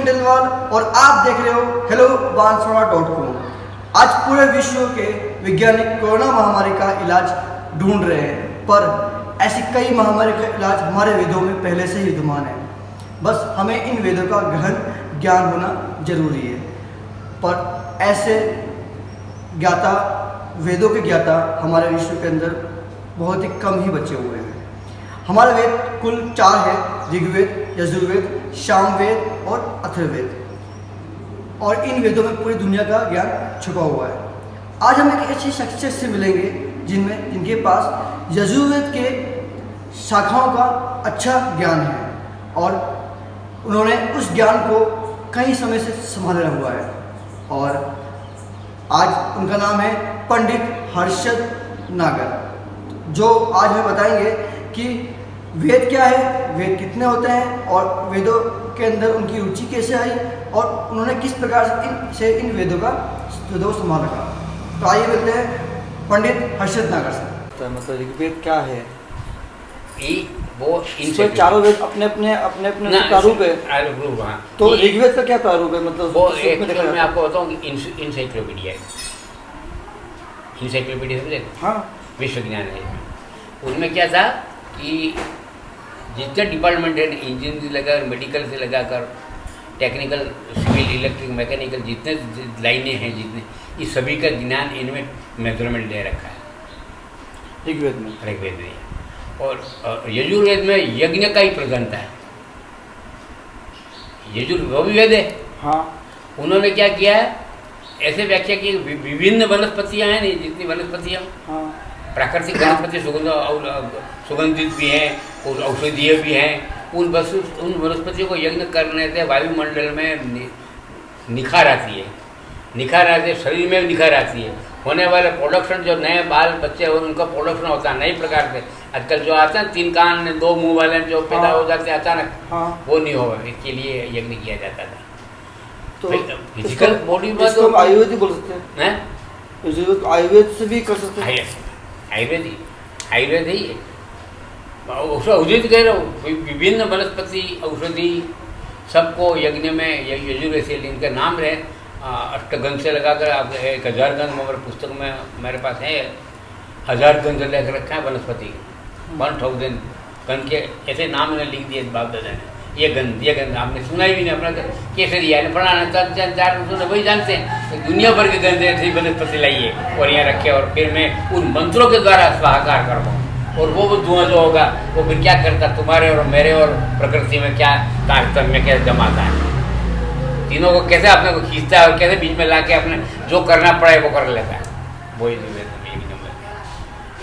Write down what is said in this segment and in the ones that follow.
खंडेलवाल और आप देख रहे हो हेलो बांसवाड़ा.com। आज पूरे विश्व के वैज्ञानिक कोरोना महामारी का इलाज ढूंढ रहे हैं, पर ऐसी कई महामारी का इलाज हमारे वेदों में पहले से ही विद्यमान है। बस हमें इन वेदों का गहन ज्ञान होना जरूरी है। पर ऐसे ज्ञाता, वेदों के ज्ञाता हमारे विश्व के अंदर बहुत ही कम ही बचे हुए हैं। हमारे वेद कुल 4 है: ऋग्वेद, यजुर्वेद, सामवेद और अथर्ववेद। और इन वेदों में पूरी दुनिया का ज्ञान छुपा हुआ है। आज हम एक ऐसी शख्सियत से मिलेंगे जिनके पास यजुर्वेद के शाखाओं का अच्छा ज्ञान है और उन्होंने उस ज्ञान को कई समय से संभाला हुआ है। और आज उनका नाम है पंडित हर्षद नागर, जो आज हमें बताएंगे कि वेद क्या है, वेद कितने होते हैं और वेदों के अंदर उनकी रुचि कैसे आई और उन्होंने किस प्रकार से इन वेदों को संभाल रखा। तो आइए मिलते हैं पंडित हर्षद नागर से। तो मतलब ऋग्वेद क्या है? वो इन चारों वेद अपने अपने प्रारूप है। तो ऋग्वेद का क्या प्रारूप है? मतलब वो एक मैं आपको बताऊँ, इंसाइक्लोपीडिया समझे? हाँ, विश्व ज्ञान है। उसमें क्या था कि जितने डिपार्टमेंट है, इंजीनियरिंग से लगाकर, मेडिकल से लगाकर, टेक्निकल, सिविल, इलेक्ट्रिक, मैकेनिकल, जितने लाइनें हैं, जितने, इस सभी का ज्ञान इनमें मेजरमेंट दे रखा है ऋग्वेद में। और यजुर्वेद में यज्ञ का ही प्रधानता है। वो भी वेद है। हाँ, उन्होंने क्या किया है, ऐसे व्याख्या की विभिन्न वनस्पतियाँ हैं, नहीं जितनी वनस्पतियाँ, हाँ, प्राकृतिक वनस्पति सुगंधित भी हैं और औषधीय भी हैं। उन वनस्पतियों को यज्ञ करने से वायुमंडल में निखार आती है, शरीर में निखार आती है। होने वाले प्रोडक्शन, जो नए बाल बच्चे हो उनका प्रोडक्शन होता है नए प्रकार से। आजकल जो आते हैं 3 कान 2 मुंह वाले जो पैदा हो जाते हैं अचानक, वो नहीं होगा। इसके लिए यज्ञ किया जाता था। तो फिजिकल बॉडी में तो आयुर्वेद ही बोल सकते हैं। आयुर्वेद से भी कर सकते हैं। आयुर्वेद ही है। औषधि कह रहा हूँ, विभिन्न वनस्पति, औषधि, सबको यज्ञ में यजुर्वेद से इनका नाम रहे। अष्टगंध से लगाकर आप 1000 गंध मेरे पुस्तक में मेरे पास है, 1000 गंध लेकर रखा है वनस्पति, 1000 गंध के ऐसे नाम ने लिख दिए बाप दादा ने। ये गंध आपने सुना ही भी नहीं, अपना केसरी है फलाना 4 वही जानते हैं। तो दुनिया भर के गंध ऐसी वनस्पति लाइए और यहाँ रखे, और फिर मैं उन मंत्रों के द्वारा स्वाहाकार करवाऊँ। और वो धुआं जो होगा वो फिर क्या करता, तुम्हारे और मेरे और प्रकृति में क्या तारतम्य में कैसे जमाता है, तीनों को कैसे अपने को खींचता है और कैसे बीच में ला के अपने जो करना पड़े वो कर लेता है। वो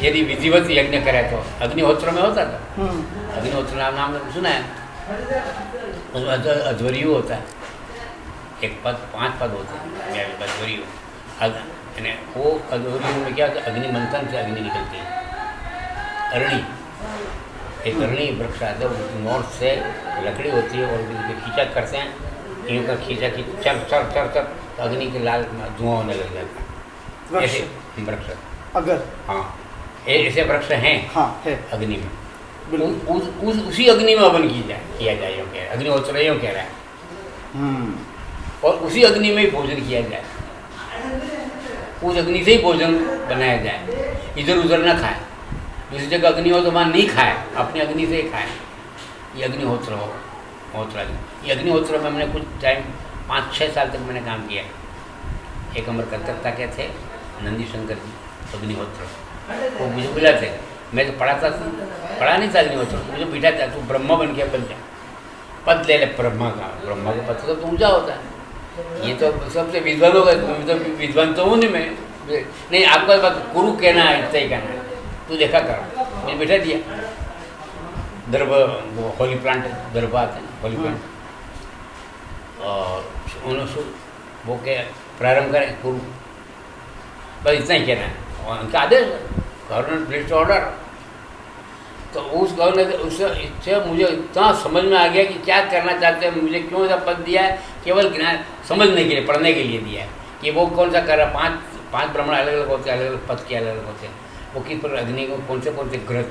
यदि विधिवत यज्ञ करे तो अग्निहोत्र में होता था। अग्निहोत्र नाम सुना है? उसमें अध्वर्यु होता है, एक पद 5 पद होते हैं अध्वर्यु। वो अध्वर्यु में क्या होता है, अग्नि मंथन से अग्नि निकलती है। अरणी, एक अरणी वृक्ष आता है, नॉर्थ से लकड़ी होती है और खींचा करते हैं, यूँ का खींचा कि चल तो अग्नि के लाल धुआं होने लग जाता है। ऐसे वृक्ष अगर, हाँ, ऐसे वृक्ष हैं, हाँ, है अग्नि में। उसी अग्नि में हवन किया जाए, यूँ कह रहा है अग्निहोत्र, यूँ कह रहा है। और उसी अग्नि में ही भोजन किया जाए, उस अग्नि से ही भोजन बनाया जाए, इधर उधर ना खाए। दूसरी जगह अग्नि हो तो वहाँ नहीं खाए, अपनी अग्नि से ही खाए। ये अग्निहोत्र हो, ये अग्निहोत्र में मैंने कुछ टाइम 5-6 साल तक मैंने काम किया। एक हमारे कलकत्ता के थे नंदी शंकर जी अग्निहोत्र, वो मुझे बुलाते, मैं तो पढ़ा नहीं था अग्निहोत्र, मुझे बिठाता, तू ब्रह्मा बन गया, बन जा, पद ले ले ब्रह्मा का पद तो ऊँचा होता है। ये तो सबसे विद्वान होगा, तो विद्वान तो हूँ नहीं मैं, नहीं आपका बात गुरु कहना है, इतना ही कहना है, तू देखा कर। मुझे बिठा दिया, दर्भ, वो होली प्लांट दर्भ आते हैं, होली प्लांट, और उन्होंने वो क्या प्रारंभ करें गुरु, बस इतना ही कहना है। और उनका आदेश, गवर्नर प्लेस ऑर्डर। तो उस गवर्नर उससे मुझे इतना समझ में आ गया कि क्या करना चाहते हैं, मुझे क्यों ऐसा पद दिया है, केवल ज्ञान समझने के लिए, पढ़ने के लिए दिया है कि वो कौन सा कर रहा है। 5 ब्राह्मण अलग अलग होते हैं, अलग अलग पद के अलग अलग होते हैं। वो किस पर अग्नि को कौन से ग्रह,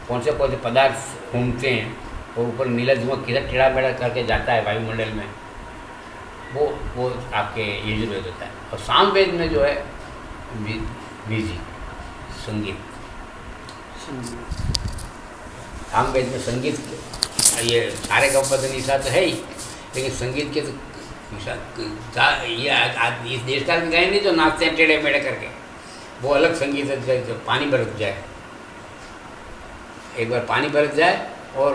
कौन से पदार्थ घूमते हैं, और ऊपर नीला धुआं किधर टेढ़ा मेढ़ा करके जाता है वायुमंडल में, वो आपके यजुर्वेद होता है। और सामवेद में जो है म्यूजिक, संगीत। सामवेद में संगीत, ये सारे का पद निशा तो है ही, लेकिन संगीत के तो ये इस देश काल के गाय नहीं जो नाचते हैं टेढ़े मेढ़े करके, वो अलग संगीत है। जब पानी बरस जाए, एक बार पानी बरस जाए और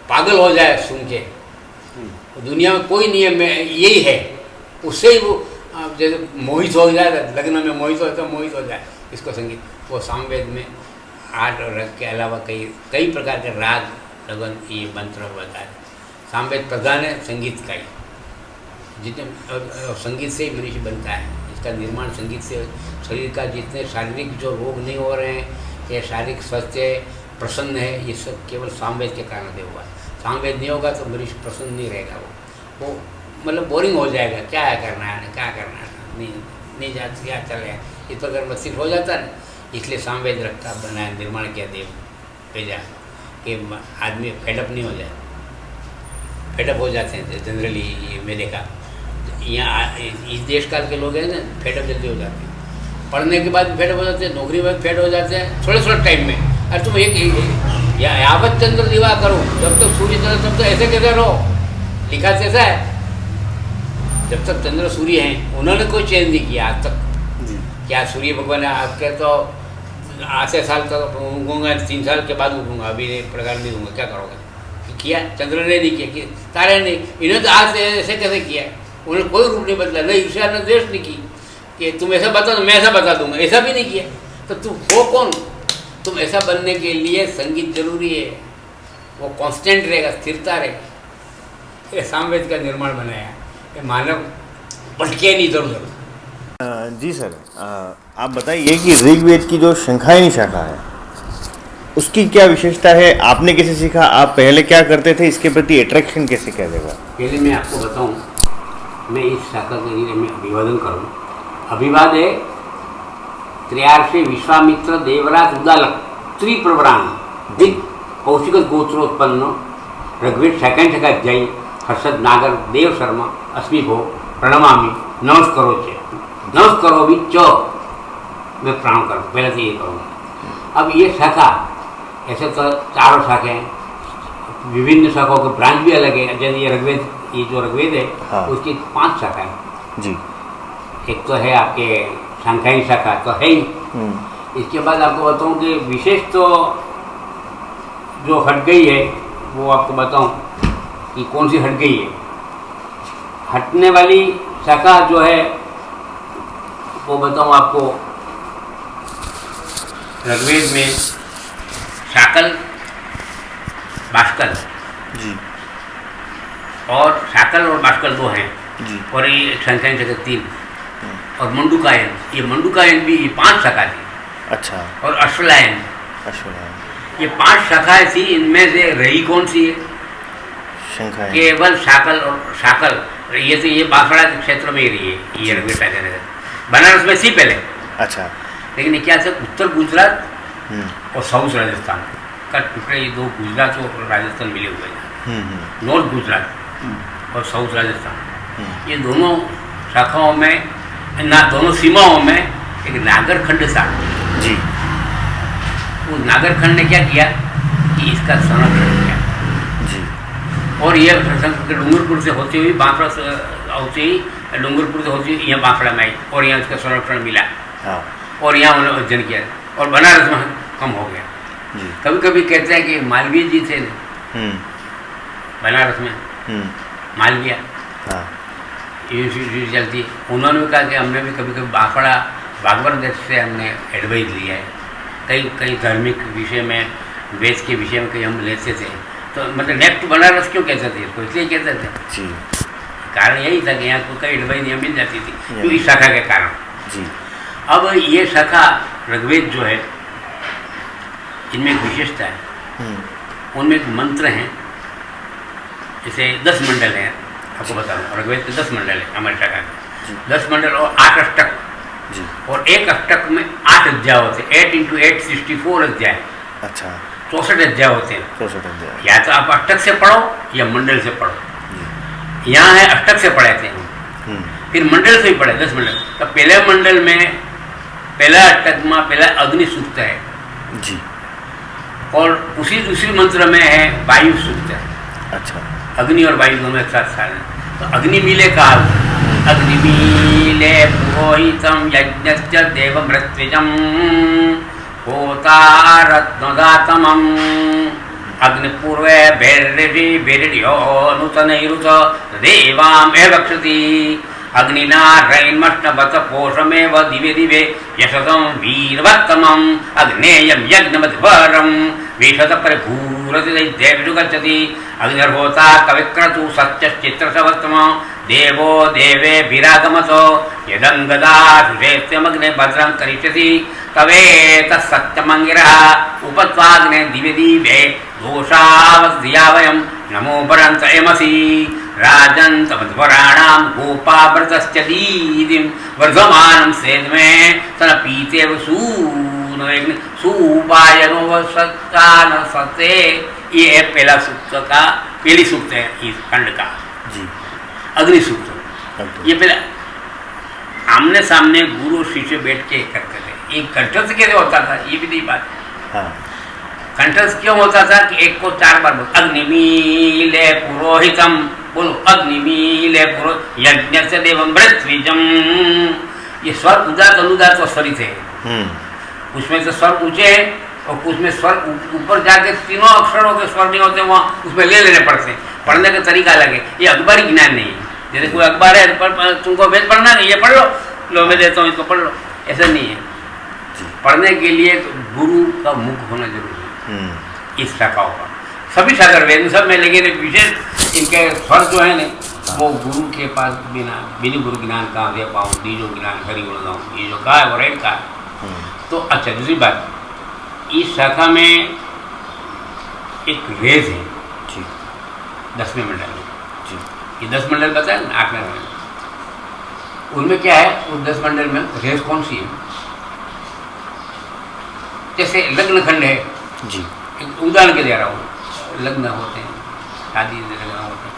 पागल हो जाए सुन के, दुनिया में कोई नियम यही है, उससे ही वो जैसे मोहित हो जाए, लग्न में मोहित हो तो मोहित हो जाए, इसको संगीत। वो सामवेद में आठ और रग के अलावा कई प्रकार के राग, लगन, ये मंत्र बताए। सामवेद प्रधान है संगीत का ही, जितने संगीत से ही मनुष्य बनता है, इसका निर्माण संगीत से। शरीर का जितने शारीरिक जो रोग नहीं हो रहे हैं, या शारीरिक स्वास्थ्य प्रसन्न है, ये सब केवल सामवेद के कारण से हुआ। सामवेद नहीं होगा तो मनुष्य प्रसन्न नहीं रहेगा, वो मतलब बोरिंग हो जाएगा, क्या है करना है, क्या करना है, नहीं जाती, क्या चल रहा है, इस प्रकार मस्तिष्क हो जाता है। इसलिए सामवेद रखता बनाया, निर्माण किया देव भेजा कि आदमी फेडअप नहीं हो जाए। फेडअप हो जाते हैं जनरली, ये मैंने कहा यहाँ इस देश काल के लोग हैं ना, फेडअप जल्दी हो जाते हैं। पढ़ने के बाद फेड हो जाते हैं, नौकरी में फेड हो जाते हैं थोड़े टाइम में। अरे तुम एक यावत चंद्र दिवा करो, जब तक सूर्य चंद्र, तब तक ऐसे कैसे रहो, लिखा ऐसा है। जब तक चंद्र सूर्य हैं, उन्होंने कोई चेंज नहीं किया आज तक। क्या सूर्य भगवान आपके तो आधे साल तक उगूंगा, 3 साल के बाद उगूंगा, अभी प्रकार नहीं दूंगा, क्या करोगे? किया चंद्र ने नहीं किया, कि तारे नहीं, इन्होंने तो आज ऐसे कैसे किया, उन्होंने कोई रूप नहीं बदला, नहीं ईर्ष्या न द्वेष नहीं की कि तुम ऐसा बता दो मैं ऐसा बता दूंगा, ऐसा भी नहीं किया। तो तुम हो कौन? तुम ऐसा बनने के लिए संगीत जरूरी है, वो कांस्टेंट रहेगा, स्थिरता रहेगी। ये सामवेद का निर्माण बनाया, ये मानव भटके नहीं इधर उधर। जी सर, आप बताइए कि ऋग्वेद की जो शंखायनी शाखा है उसकी क्या विशेषता है, आपने कैसे सीखा, आप पहले क्या करते थे, इसके प्रति अट्रैक्शन कैसे क्या देगा? पहले मैं आपको बताऊं, मैं इस शाखा के लिए मैं अभिवादन करूं। अभिवाद है त्रयार्षे विश्वामित्र देवराज उदालक त्रिप्रवरान दिक कौशिक गोत्रोत्पन्न ऋग्वेद सेकंड का जय हर्षद नागर देव शर्मा अस्मि भो प्रणमामि नमस्करो च नमस्करो भी च, मैं प्रणाम करूँ, पहले तो ये करूँगा। अब ये शाखा, ऐसे तो 4 शाखाएं हैं, विभिन्न शाखाओं के ब्रांच भी अलग है। जैसे ये ऋग्वेद, ये जो ऋग्वेद है, हाँ, उसकी 5 शाखाएं जी। एक तो है आपके शंखायनी शाखा तो है ही। इसके बाद आपको बताऊं कि विशेष तो जो हट गई है, वो आपको बताऊं कि कौन सी हट गई है। हटने वाली शाखा जो है वो बताऊं आपको, ऋग्वेद में शाकल बाष्कल जी, और शाकल और बाष्कल 2 हैं जी, और ये शंखायनी शाखा 3, और मंडूकायन, ये मंडूकायन भी 5 शाखा थी। अच्छा। और अश्वलायन, ये 5 शाखाएं थी। इनमें से रही कौन सी है? शंखायन, केवल शाकल और शाकल। ये तो ये बांसवाड़ा के क्षेत्र में ही रही है, ये ऋग्वेद शाखा बनारस में थी पहले। अच्छा। लेकिन ये क्या था, उत्तर गुजरात और साउथ राजस्थान का टुकड़े, ये 2 गुजरात और राजस्थान मिले हुए हैं। नॉर्थ गुजरात और साउथ राजस्थान, ये दोनों शाखाओं में ना, दोनों सीमाओं में एक नागरखंड था जी। वो नागरखंड ने क्या किया कि इसका संरक्षण किया जी, और ये डूंगरपुर से होती हुई बांसवाड़ा से होती ही, डूंगरपुर से होती हुई यहाँ बांसवाड़ा में आई, और यहाँ इसका संरक्षण मिला। हाँ। और यहाँ उन्होंने अध्ययन किया, और बनारस में कम हो गया जी। कभी कभी कहते हैं कि मालवीय जी थे बनारस में, मालविया यूनिवर्सिटी चलती, उन्होंने भी कहा कि हमने भी कभी कभी बांसवाड़ा बागवर देश से हमने एडवाइस लिया है, कई धार्मिक विषय में, वेद के विषय में कहीं हम लेते थे। तो मतलब नेक्स्ट बनारस क्यों कहते थे इसको? इसलिए कहते थे जी, कारण यही था कि यहाँ को कई एडवाइस यहाँ मिल जाती थी, क्यों? इस शाखा के कारण जी। अब ये शाखा ऋग्वेद जो है, इनमें एक विशेषता है, उनमें एक मंत्र हैं, जैसे 10 मंडल हैं, आपको बता रहा हूँ। ऋग्वेद के 10 मंडल है हमारे शाखा के, 10 मंडल और 8 अष्टक जी। और एक अष्टक में 8 अध्याय होते हैं, 8 × 8 64 अध्याय। अच्छा। 64 अध्याय होते हैं। 64 अध्याय। या तो आप अष्टक से पढ़ो या मंडल से पढ़ो। यहाँ है अष्टक से पढ़े थे, फिर मंडल से ही पढ़े 10 मंडल। तो पहले मंडल में पहला अष्टक में पहला अग्नि सूक्त है जी, और उसी मंत्र में है वायु सूक्त है। अच्छा, अग्नि और वायु दोनों एक साथ सारे। तो अग्नि मिले काल, अग्नि मिले पुरोहितम यज्ञस्य देवमृत्विजम होतारत्नदातमम अग्निपूर्वे भेरिड्यो नूतनैरुत देवाम एवक्षति अग्निनारैन्मष्टवत पोषमेव दिवे दिवे यशसं वीरवत्तमम् अग्नेयं यज्ञमध्वरं विशत परिभूरति दैत्येषु गच्छति अग्निर्होता कविक्रतु सत्यश्चित्रसवत्तम देवो देवे विरागमतो यदङ्गदा सुषेत्यमग्ने भद्रं करिष्यसि तवेतसत्यमङ्गिरः उपत्वाग्ने दिवे दिवे दोषावधिया वयं नमो भरन्त एमसि राजन्तमध्वराणां गोपाव्रतश्च दीदिं वर्धमानं सेद्मे तनपीतेव सुपायनो वसत्तान सते। ये है पहला सूक्त का, पहली सूक्त है इस खंड का जी, अग्नि सूक्त। ये पहला आमने सामने गुरु शिष्य बैठ के करते थे। एक कंठस्थ कैसे होता था ये भी नहीं बात। हाँ, कंठस्थ क्यों होता था कि एक को 4 बार बोल, अग्निमीले पुरोहितम बोलो, अग्निमीले पुरो यज्ञस्य देवं मृत्विजम। ये स्वर उदात अनुदात और स्वरित है। उसमें तो स्वर ऊंचे हैं और कुछ में स्वर ऊपर जाके तीनों अक्षरों के स्वर नहीं होते, वहाँ उसमें ले लेने पड़ते हैं। पढ़ने का तरीका अलग है। ये अखबारी ज्ञान नहीं है। जैसे कोई अखबार है तुमको वेद पढ़ना नहीं, ये पढ़ लो मैं देता हूँ इसको पढ़ लो, ऐसा नहीं है। पढ़ने के लिए तो गुरु का मुख होना जरूरी है। इस शाखाओं का सभी शाखा वेद सब में, लेकिन विशेष इनके स्वर जो है ना वो गुरु के पास बिना गुरु ज्ञान कहाँ दे पाऊँ, दीजो ज्ञान हरि गुण गाऊँ, ये जो कहा है वो राइट कहा है। तो अच्छा, दूसरी बात, इस शाखा में एक रेज है जी, 10वें मंडल में जी, ये 10 मंडल बताया ना 8वें मंडल, उनमें क्या है उस 10 मंडल में रेज कौन सी है? जैसे लग्न खंड है जी, उदाहरण के दे रहा हूँ, लग्न होते हैं, शादी लग्न होते हैं,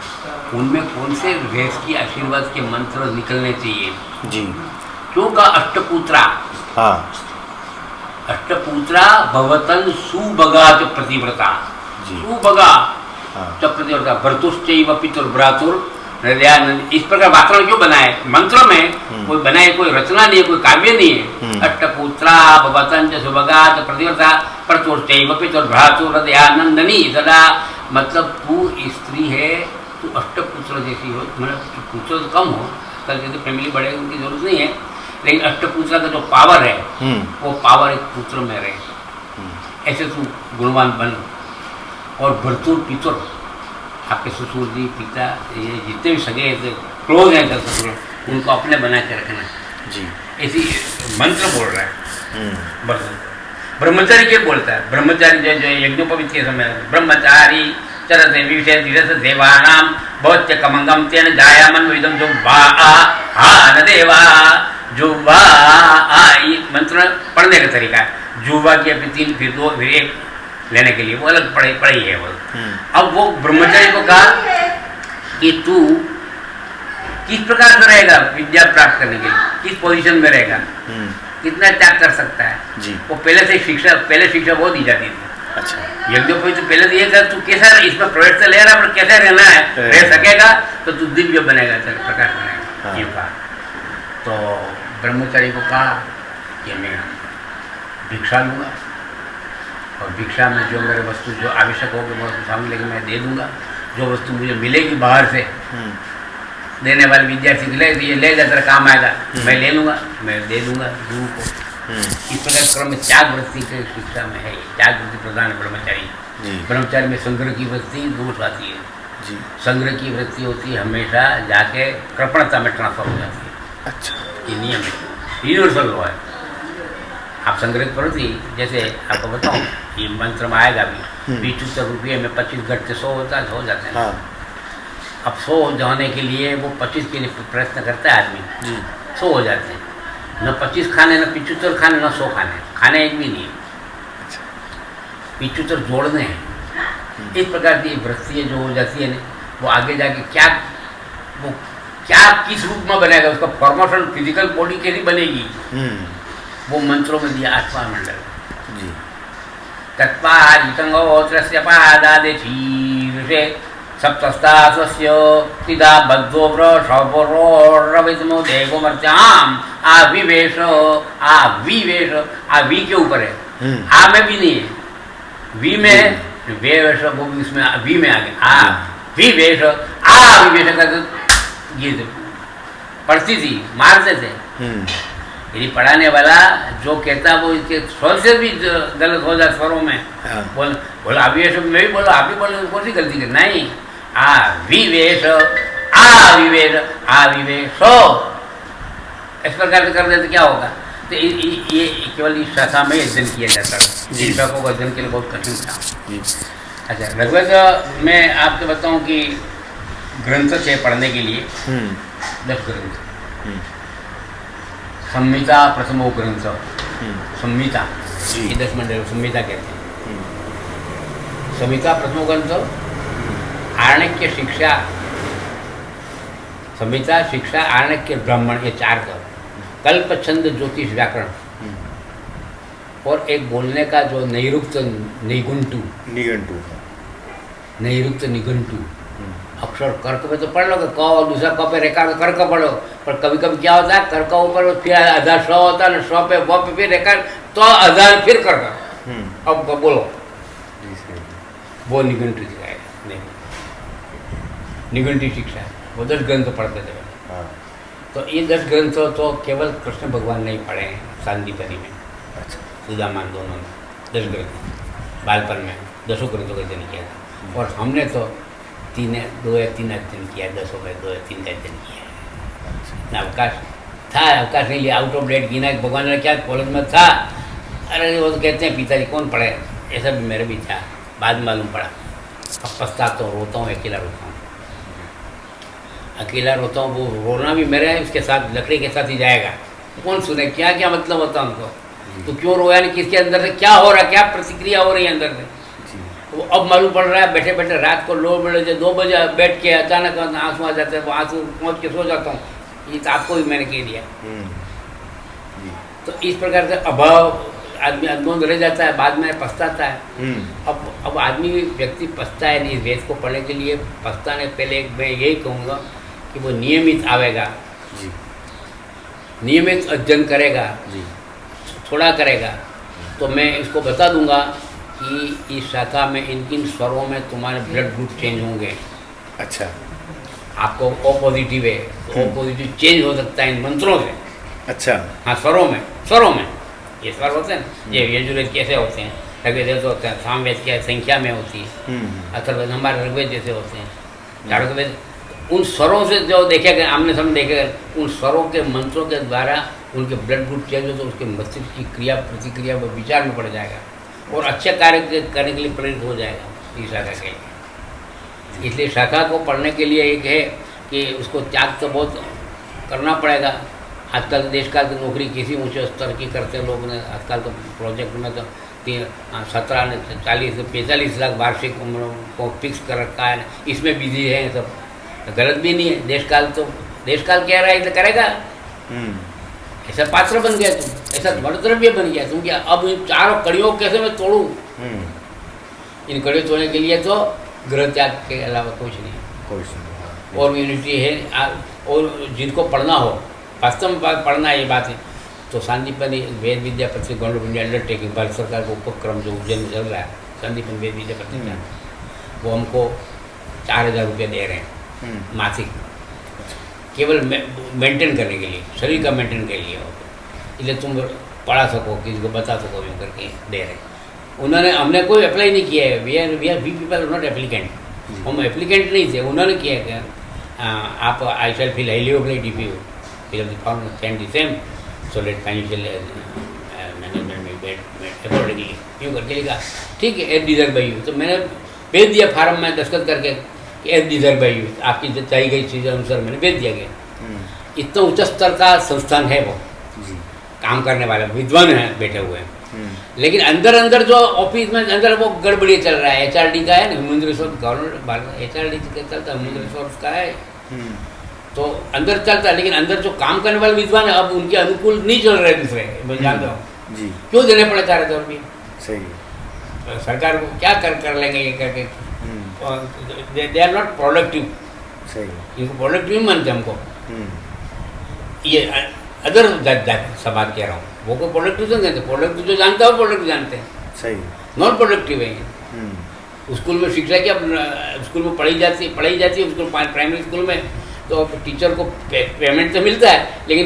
उनमें कौन से रेस की आशीर्वाद के मंत्र निकलने चाहिए? जी, क्यों का अष्टपुत्रा, हाँ, अष्टपुत्रा भवतन सुभगा च प्रतिव्रता, जी, सुभगा हाँ, च प्रतिव्रता भर्तुश्चैव पितुर्भ्रातुर हृदयानंद। इस प्रकार वातावरण क्यों बनाए? मंत्र में कोई बनाए, कोई रचना नहीं है, कोई काव्य नहीं है। अष्टपुत्रा भवतन च सुभगा च प्रतिव्रता भर्तुश्चैव पितुर्भ्रातुर हृदयानंदनी सदा। मतलब तू स्त्री है, तू अष्टपुत्र जैसी हो, मतलब पुत्र तो कम हो, कल जैसे फैमिली बढ़े उनकी जरूरत नहीं है, लेकिन अष्टपुत्र का जो पावर है वो पावर एक पुत्र में रहे, ऐसे तू गुणवान बन। और भर्तुर पितुर, आपके ससुर जी पिता ये जितने भी सगे क्लोज हैं ससुर, उनको अपने बना के रखना जी, ऐसी मंत्र बोल रहा है। ब्रह्मचारी क्या बोलता है? ब्रह्मचारी जो यज्ञोपवीत के समय ब्रह्मचारी चरते विषय धीरस देवानाम भवत्य कमंगम तेन जायामन विदम जो वा आ न देवा जुवा आ, ये मंत्र पढ़ने का तरीका है। जुवा की अपनी 3 फिर 2 फिर 1 लेने के लिए वो अलग पढ़ाई है वो। अब वो ब्रह्मचारी को कहा कि तू किस प्रकार से रहेगा विद्या प्राप्त करने के लिए, किस पोजीशन में रहेगा, कितना त्याग कर सकता है जी, वो पहले शिक्षा वो दी जाती थी। अच्छा, यज्ञोपवीत तो पहले दिए तू कैसा इसमें प्रवेश से ले रहा पर कैसे रहना है, रह सकेगा तो तू दिव्य बनेगा, प्रकाश बनेगा। ये कहा तो ब्रह्मचारी को कहा कि मैं भिक्षा लूँगा और भिक्षा में जो मेरे वस्तु जो आवश्यक होगी वो सामने लेके मैं दे दूँगा, जो वस्तु मुझे मिलेगी बाहर से देने वाले विद्यार्थी को ये ले जा तेरा काम आएगा, मैं ले लूँगा, मैं दे दूँगा गुरु को। इस क्रम में त्याग वृत्ति की शिक्षा में है, त्याग वृत्ति प्रधान ब्रह्मचारी। ब्रह्मचारी में संग्रह की वृत्ति दोष आती है जी, संग्रह की वृत्ति होती है हमेशा जाके कृपणता में ट्रांसफर हो जाती है। अच्छा, ये नियम है, यूनिवर्सल लॉ है। आप संग्रहित प्रवृत्ति जैसे आपको बताऊँ ये मंत्र में आएगा भी 75 रुपये में 25 घटते 100 होता है, हो जाते हैं। अब 100 जाने के लिए वो 25 के लिए प्रयत्न करता है आदमी, 100 हो जाते हैं। न 25 खाने, न 75 खाने, न 100 खाने एक भी नहीं है। 75 जोड़ने हैं। इस प्रकार की वृत्तियाँ जो हो जाती है ना वो आगे जाके क्या वो क्या किस रूप में बनेगा, उसका फॉर्मेशन फिजिकल बॉडी कैसी बनेगी, वो मंत्रों में दिया आत्मा मंडल जी। तत्पादितंगोत्रस्य पादादेशीर्षे सप्तस्ता स्वस्य तिदा बद्धो वृषभरोरविद्मो देवमर्चाम आविवेश आविवेश आ वी के ऊपर है, आ में भी नहीं है, वी में वेश वो भी उसमें वी में आ गया, आ विवेश आ विवेश का ये पढ़ती थी, मारते थे। यदि पढ़ाने वाला जो कहता वो इसके स्वर से भी गलत हो जाए स्वरों में, बोल आविवेश में भी बोलो, आप भी बोलो, कौन सी गलती कर, नहीं आविवेश आविवेश आविवेशो इस प्रकार से कर देते क्या होगा। तो ये केवल इस शाखा में अध्ययन किया जाता है, जिन शाखों को अध्ययन के लिए बहुत कठिन था। अच्छा, ऋग्वेद में आपको बताऊं कि ग्रंथ थे पढ़ने के लिए 10 ग्रंथ। संहिता प्रथमो ग्रंथ, संहिता ये 10 मंडल संहिता कहते हैं। संहिता प्रथमो ग्रंथ, आरण्यक शिक्षा, संहिता शिक्षा आरण्यक ब्राह्मण, ये 4 का कल्प छंद ज्योतिष व्याकरण, और एक बोलने का जो नैरुक्त निघंटु नैरुक्त निघंटु अक्षर कर्क में तो पढ़ लो क, और दूसरा क पे रेखा तो कर्क पढ़ो, पर कभी कभी क्या होता है कर्क ऊपर फिर आधा स होता है, स पे व पे फिर रेखा तो आधा फिर कर्क। अब बोलो वो निघंटु दिखाएगा, निघंटु शिक्षा, वो 10 ग्रंथ पढ़ते थे। तो ये 10 ग्रंथ तो केवल कृष्ण भगवान नहीं पढ़े हैं सांदीपनि में, सुदामान दोनों ने 10 ग्रंथ बालपन में 10 ग्रंथों का अध्ययन किया था, और हमने तो 2 या 3 अध्ययन किया, 10 में 2 या 3 का अध्ययन किया है। इतना अवकाश था, अवकाश नहीं लिया, आउट ऑफ डेट गिना भगवान ने क्या कॉलेज में था, अरे वो तो कहते हैं पिताजी कौन पढ़े, ऐसा भी मेरे भी था, बाद में मालूम पड़ा। अब पछताता हूँ, रोता हूँ, अकेला रोता हूँ, अकेला रोता हूँ। वो रोना भी मेरे उसके साथ लकड़ी के साथ ही जाएगा, कौन सुने, क्या क्या मतलब होता है उनको, तो क्यों रोया नहीं, किसके अंदर से क्या हो रहा है, क्या प्रतिक्रिया हो रही है अंदर से, वो अब मालूम पड़ रहा है। बैठे बैठे रात को 2 बजे बैठ के अचानक आंसू आ जाते हैं, वो आंसू पहुँच के सो जाता हूँ, ये तो आपको भी मैंने कह दिया। तो इस प्रकार से अभाव आदमी अनमोल रह जाता है, बाद में पछताता है। अब आदमी व्यक्ति पछता है नहीं, वेद को पढ़ने के लिए पछताने पहले मैं यही कहूँगा कि वो नियमित आवेगा, नियमित अध्ययन करेगा, थोड़ा करेगा, तो मैं इसको बता दूंगा कि इस शाखा में इन स्वरों में तुम्हारे ब्लड ग्रुप चेंज होंगे। अच्छा, आपको ओ पॉजिटिव है तो ओ पॉजिटिव चेंज हो सकता है इन मंत्रों से। अच्छा, हाँ, स्वरों में ये स्वर होते हैं, ये यजुर्वेद कैसे होते हैं, ऋग्वेद जैसे होते हैं, सामवेद क्या संख्या में होती है, अथर्ववेद हमारे ऋग्वेद जैसे होते हैं, चाणक्यवेद। उन स्वरों से जो देखेगा, आमने सामने देखेगा, उन स्वरों के मंत्रों के द्वारा उनके ब्लड ग्रुप चेंज हो तो उसके मस्तिष्क की क्रिया प्रतिक्रिया वो विचार में पड़ जाएगा और अच्छे कार्य करने के लिए प्रेरित हो जाएगा इस शाखा के लिए। इसलिए शाखा को पढ़ने के लिए एक है कि उसको त्याग तो बहुत करना पड़ेगा। आजकल देश काल की नौकरी किसी ऊंचे स्तर की करते लोग ने, आजकल तो प्रोजेक्ट में तो 17 ने 40 से 45 लाख वार्षिक को फिक्स कर रखा है, इसमें बिजी है सब। गलत भी नहीं है, देश काल कह रहा है तो करेगा। ऐसा पात्र बन गया तुम, ऐसा द्रव्य बन गया तुम, क्या अब इन 4 कड़ियों कैसे मैं तोड़ूं? इन कड़ियों तोड़ने के लिए तो ग्रह त्याग के अलावा कुछ नहीं। और यूनिटी है, और जिनको पढ़ना हो, वास्तव में पढ़ना है ये बात है, तो सांदीपनि वेद विद्या पत्रिका government of India undertaking, Bharat सरकार का उपक्रम जो उज्जैन में चल रहा है, सांदीपनि वेद विद्या पत्रिका, वो हमको 4000 रुपये दे रहे हैं मासिक, केवल मेंटेन करने के लिए, शरीर का मेंटेन के लिए हो, इसलिए तुम पढ़ा सको, किसी को बता सको, यूँ करके दे रहे। उन्होंने, हमने कोई अप्लाई नहीं किया है, वी पीपल नॉट एप्लीकेंट, हम एप्लीकेंट नहीं थे। उन्होंने किया क्या, आप I shall feel highly obliged if you fill the form send the same so late financial management में अकॉर्डिंगली यूँ करके लिखा, ठीक है, एज डिजर्व बाई यू। तो मैंने भेज दिया फार्म में दस्तखत करके, एज डिजर्व बाई यू, आपकी जो चाहिए गई चीज़ अनुसार मैंने भेज दिया गया। इतना उच्च स्तर का संस्थान है वो, काम करने वाले विद्वान हैं बैठे हुए हैं, लेकिन अंदर जो ऑफिस में अंदर वो गड़बड़ी चल रहा है। HRD का है ना, ह्यूमन रिसोर्स गवर्नमेंट, HRD चलता है, ह्यूमन रिसोर्स का है, तो अंदर चलता है, लेकिन अंदर जो काम करने वाले विद्वान है अब उनके अनुकूल नहीं चल रहे दूसरे, मैं जानता हूँ जी क्यों देने पड़े 4,000 रुपये। सही है। सरकार को क्या कर लेंगे ये करके, दे आर नॉट प्रोडक्टिव, सही है। इनको प्रोडक्टिव नहीं मानते हमको। हम्म, ये अदर समाज कह रहा हूँ, वो को प्रोडक्टिव नहीं कहते, प्रोडक्टिव जो जानता है प्रोडक्टिव जानते हैं, सही। नॉन प्रोडक्टिव है ये। हम्म, स्कूल में शिक्षा क्या स्कूल में पढ़ाई जाती है स्कूल प्राइमरी स्कूल में, तो टीचर को पेमेंट तो मिलता है, लेकिन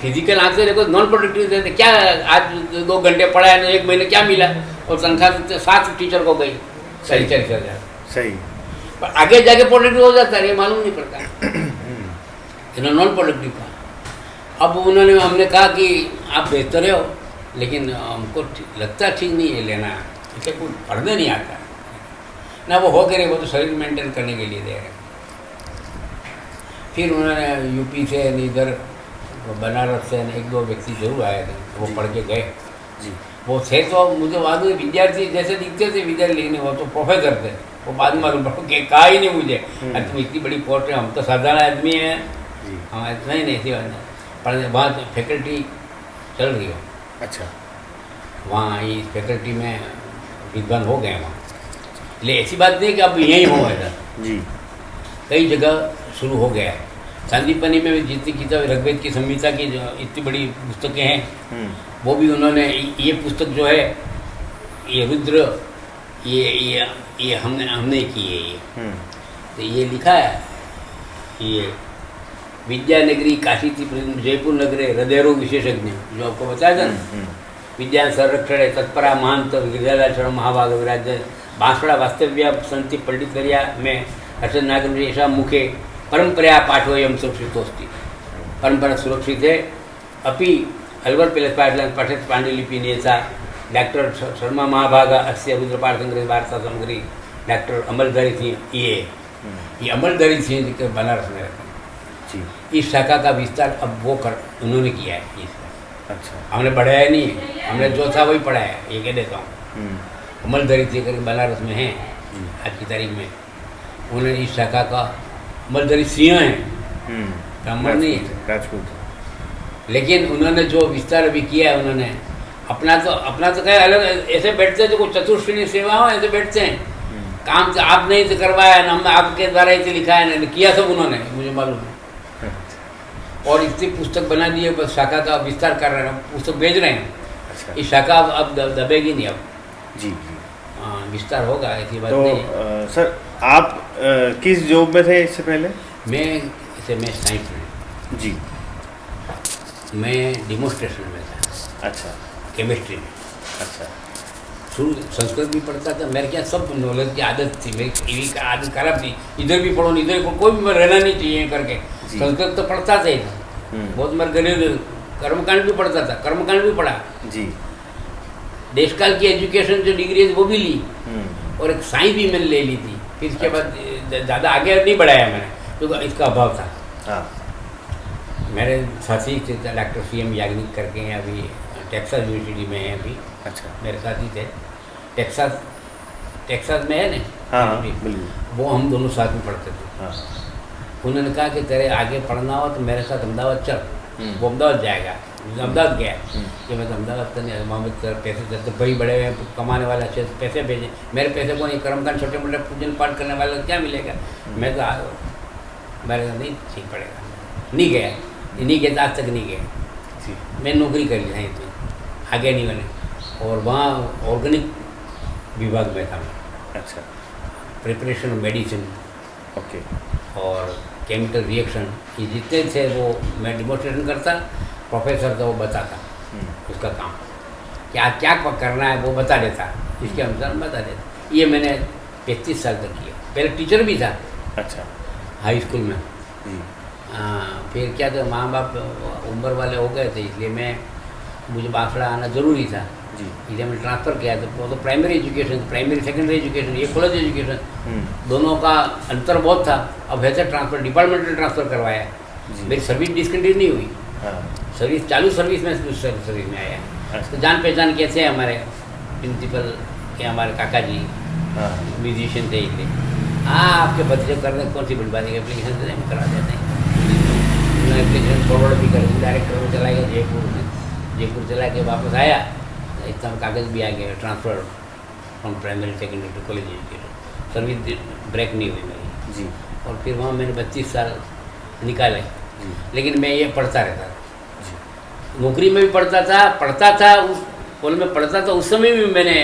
फिजिकल आंख से देखो नॉन प्रोडक्टिव देते क्या, आज 2 घंटे पढ़ा है 1 महीने क्या मिला, और तनख्वाह 7 टीचर को गई 40,000। सही। पर आगे जाके प्रोडक्टिव हो जाता है, ये मालूम नहीं पड़ता, नॉन प्रोडक्टिव का। अब उन्होंने हमने कहा कि आप बेहतर हो, लेकिन हमको लगता ठीक नहीं है लेना, इसे कुछ पढ़ने नहीं आता ना, वो हो गए, वो तो शरीर मेंटेन करने के लिए दे रहे। फिर उन्होंने यूपी से इधर बनारस से 1-2 व्यक्ति जरूर आए थे, वो पढ़ के गए जी। वो थे तो मुझे बाद में विद्यार्थी जैसे दिखते थे विद्यार्थी, लेकिन वो तो प्रोफेसर थे, वो बाद में मालूम पड़ा कि कहा ही नहीं मुझे, अरे तुम इतनी बड़ी पोस्ट है, हम तो साधारण आदमी हैं, हाँ इतना ही नहीं, ऐसी बात नहीं, पर वहाँ फैकल्टी चल रही हो, अच्छा, वहाँ इस फैकल्टी में विद्वान हो गए वहाँ, इसलिए ऐसी बात नहीं कि अब यहीं हो ऐसा, जी। कई जगह शुरू हो गया है। संदीपनी में भी जितनी किताब ऋग्वेद की संहिता की जो इतनी बड़ी पुस्तकें हैं, वो भी उन्होंने ये पुस्तक जो है, ये रुद्र, ये हमने की है ये, तो ये लिखा है, ये विद्यानगरी काशी थी जयपुर नगरे हृदयरोग विशेषज्ञ, जो आपको बताया था ना, विज्ञान संरक्षण तत्परा महंत गिरिजाचरण महाभाग विराज बांसवाड़ा वास्तव्य संति पंडितरिया में अर्चन नागर ऐसा मुखे परंपरा पाठोयम सुरक्षितोस्ति, परंपरा सुरक्षित है। अपि अलवर पैलेस पठित पांडुलिपि नेता डॉक्टर शर्मा महाभागा अस्य रुद्रपाठ संग्रह वार्ता सामग्री डॉक्टर अमलधारी सिंह, ये अमलधारी सिंह बनारस में रहते हैं जी। इस शाखा का विस्तार अब वो उन्होंने किया है इसका, अच्छा, हमने पढ़ाया नहीं है, हमने जो था वही पढ़ाया है, ये कह देता हूँ। अमलधारी सिंह करके बनारस में हैं आज की तारीख में, उन्होंने इस शाखा का, अमलधारी सिंह हैं, ब्राह्मण नहीं है, राजपूत, लेकिन उन्होंने जो विस्तार अभी किया है, उन्होंने अपना तो क्या अलग ऐसे बैठते हैं, जो कोई चतुर्श्रेणी सेवा हो ऐसे बैठते हैं, काम तो आप नहीं तो करवाया ना, हमने आपके द्वारा इसे लिखा है ना, किया सब उन्होंने, मुझे मालूम है, और इतनी पुस्तक बना दी है, बस शाखा का विस्तार कर रहे हैं, पुस्तक भेज रहे हैं। अच्छा। इस शाखा अब दबेगी नहीं, अब जी हाँ विस्तार होगा, ऐसी बात तो, नहीं। सर आप किस जॉब में थे इससे पहले? मैं साइंस में जी, मैं डिमोस्ट्रेशन में था, अच्छा, केमिस्ट्री में, अच्छा, शुरू संस्कृत भी पढ़ता था, मेरे क्या सब नॉलेज की आदत थी, मेरी आदत खराब थी, इधर भी पढ़ो इधर भी पढ़ो, कोई भी रहना नहीं चाहिए करके, संस्कृत तो पढ़ता था ही, बहुत मेरे गरीब, कर्मकांड भी पढ़ता था, कर्मकांड भी पढ़ा जी, देशकाल की एजुकेशन जो डिग्री है वो भी ली, और एक साइंस भी मैंने ले ली थी, फिर इसके बाद ज़्यादा आगे नहीं बढ़ाया मैंने, क्योंकि इसका अभाव था। हाँ, मेरे साथी थे डॉक्टर CM याग्निक करके हैं, अभी टेक्सास यूनिवर्सिटी में हैं अभी, अच्छा, मेरे साथी थे, टेक्सास में है ना, हाँ, वो हम दोनों साथ में पढ़ते थे। हाँ, उन्होंने कहा कि तेरे आगे पढ़ना हो तो मेरे साथ अहमदाबाद चल, वो अहमदाबाद जाएगा, अहमदाबाद गया कि मैं तो अहमदाबाद तो नहीं, वहाँ में पैसे देते भाई बड़े कमाने वाले अच्छे पैसे भेजें, मेरे पैसे को नहीं, कर्मकांड छोटे मोटे पूजन पाठ करने वाले को क्या मिलेगा, मैं तो मेरे को नहीं ठीक पड़ेगा, नहीं गया, नहीं गया, आज तक नहीं गया, मैं नौकरी कर ली तो आगे नहीं बने, और वहाँ ऑर्गेनिक विभाग में था मैं, अच्छा, प्रिपरेशन मेडिसिन, ओके, और केमिकल रिएक्शन, ये जितने थे वो मैं डिमोस्ट्रेशन करता, प्रोफेसर था वो बताता उसका काम, क्या क्या करना है वो बता देता, इसके अनुसार बता देता। ये मैंने 35 साल तक किया, पहले टीचर भी था, अच्छा, हाई स्कूल में, फिर क्या था, माँ बाप उम्र वाले हो गए थे, इसलिए मुझे बांसवाड़ा आना ज़रूरी था जी, इसलिए मैंने ट्रांसफ़र किया, तो वो तो primary education, primary secondary education, ये कॉलेज एजुकेशन, दोनों का अंतर बहुत था। अब ऐसे ट्रांसफ़र डिपार्टमेंटल ट्रांसफ़र करवाया, मेरी सर्विस डिसकंटिन्यू नहीं हुई, सर्विस चालू सर्विस में सर्विस में आया। तो जान पहचान कैसे हमारे प्रिंसिपल के, हमारे काका जी म्यूजिशियन थे, इसलिए हाँ आपके बच्चे करने कौन सी बड़ी बात है, एप्लीकेशन से हम करा देते हैं। एप्लीकेशन फॉरवर्ड भी कर दी, डायरेक्टर में चला गया जयपुर में, जयपुर चला के वापस आया, इतना कागज़ भी आ गया, transfer from primary secondary to college education, service break नहीं हुई मेरी जी। और फिर वहाँ मैंने 32 साल निकाले, लेकिन मैं ये पढ़ता रहता था, नौकरी में भी पढ़ता था उस कॉलेज में पढ़ता था, उस समय भी मैंने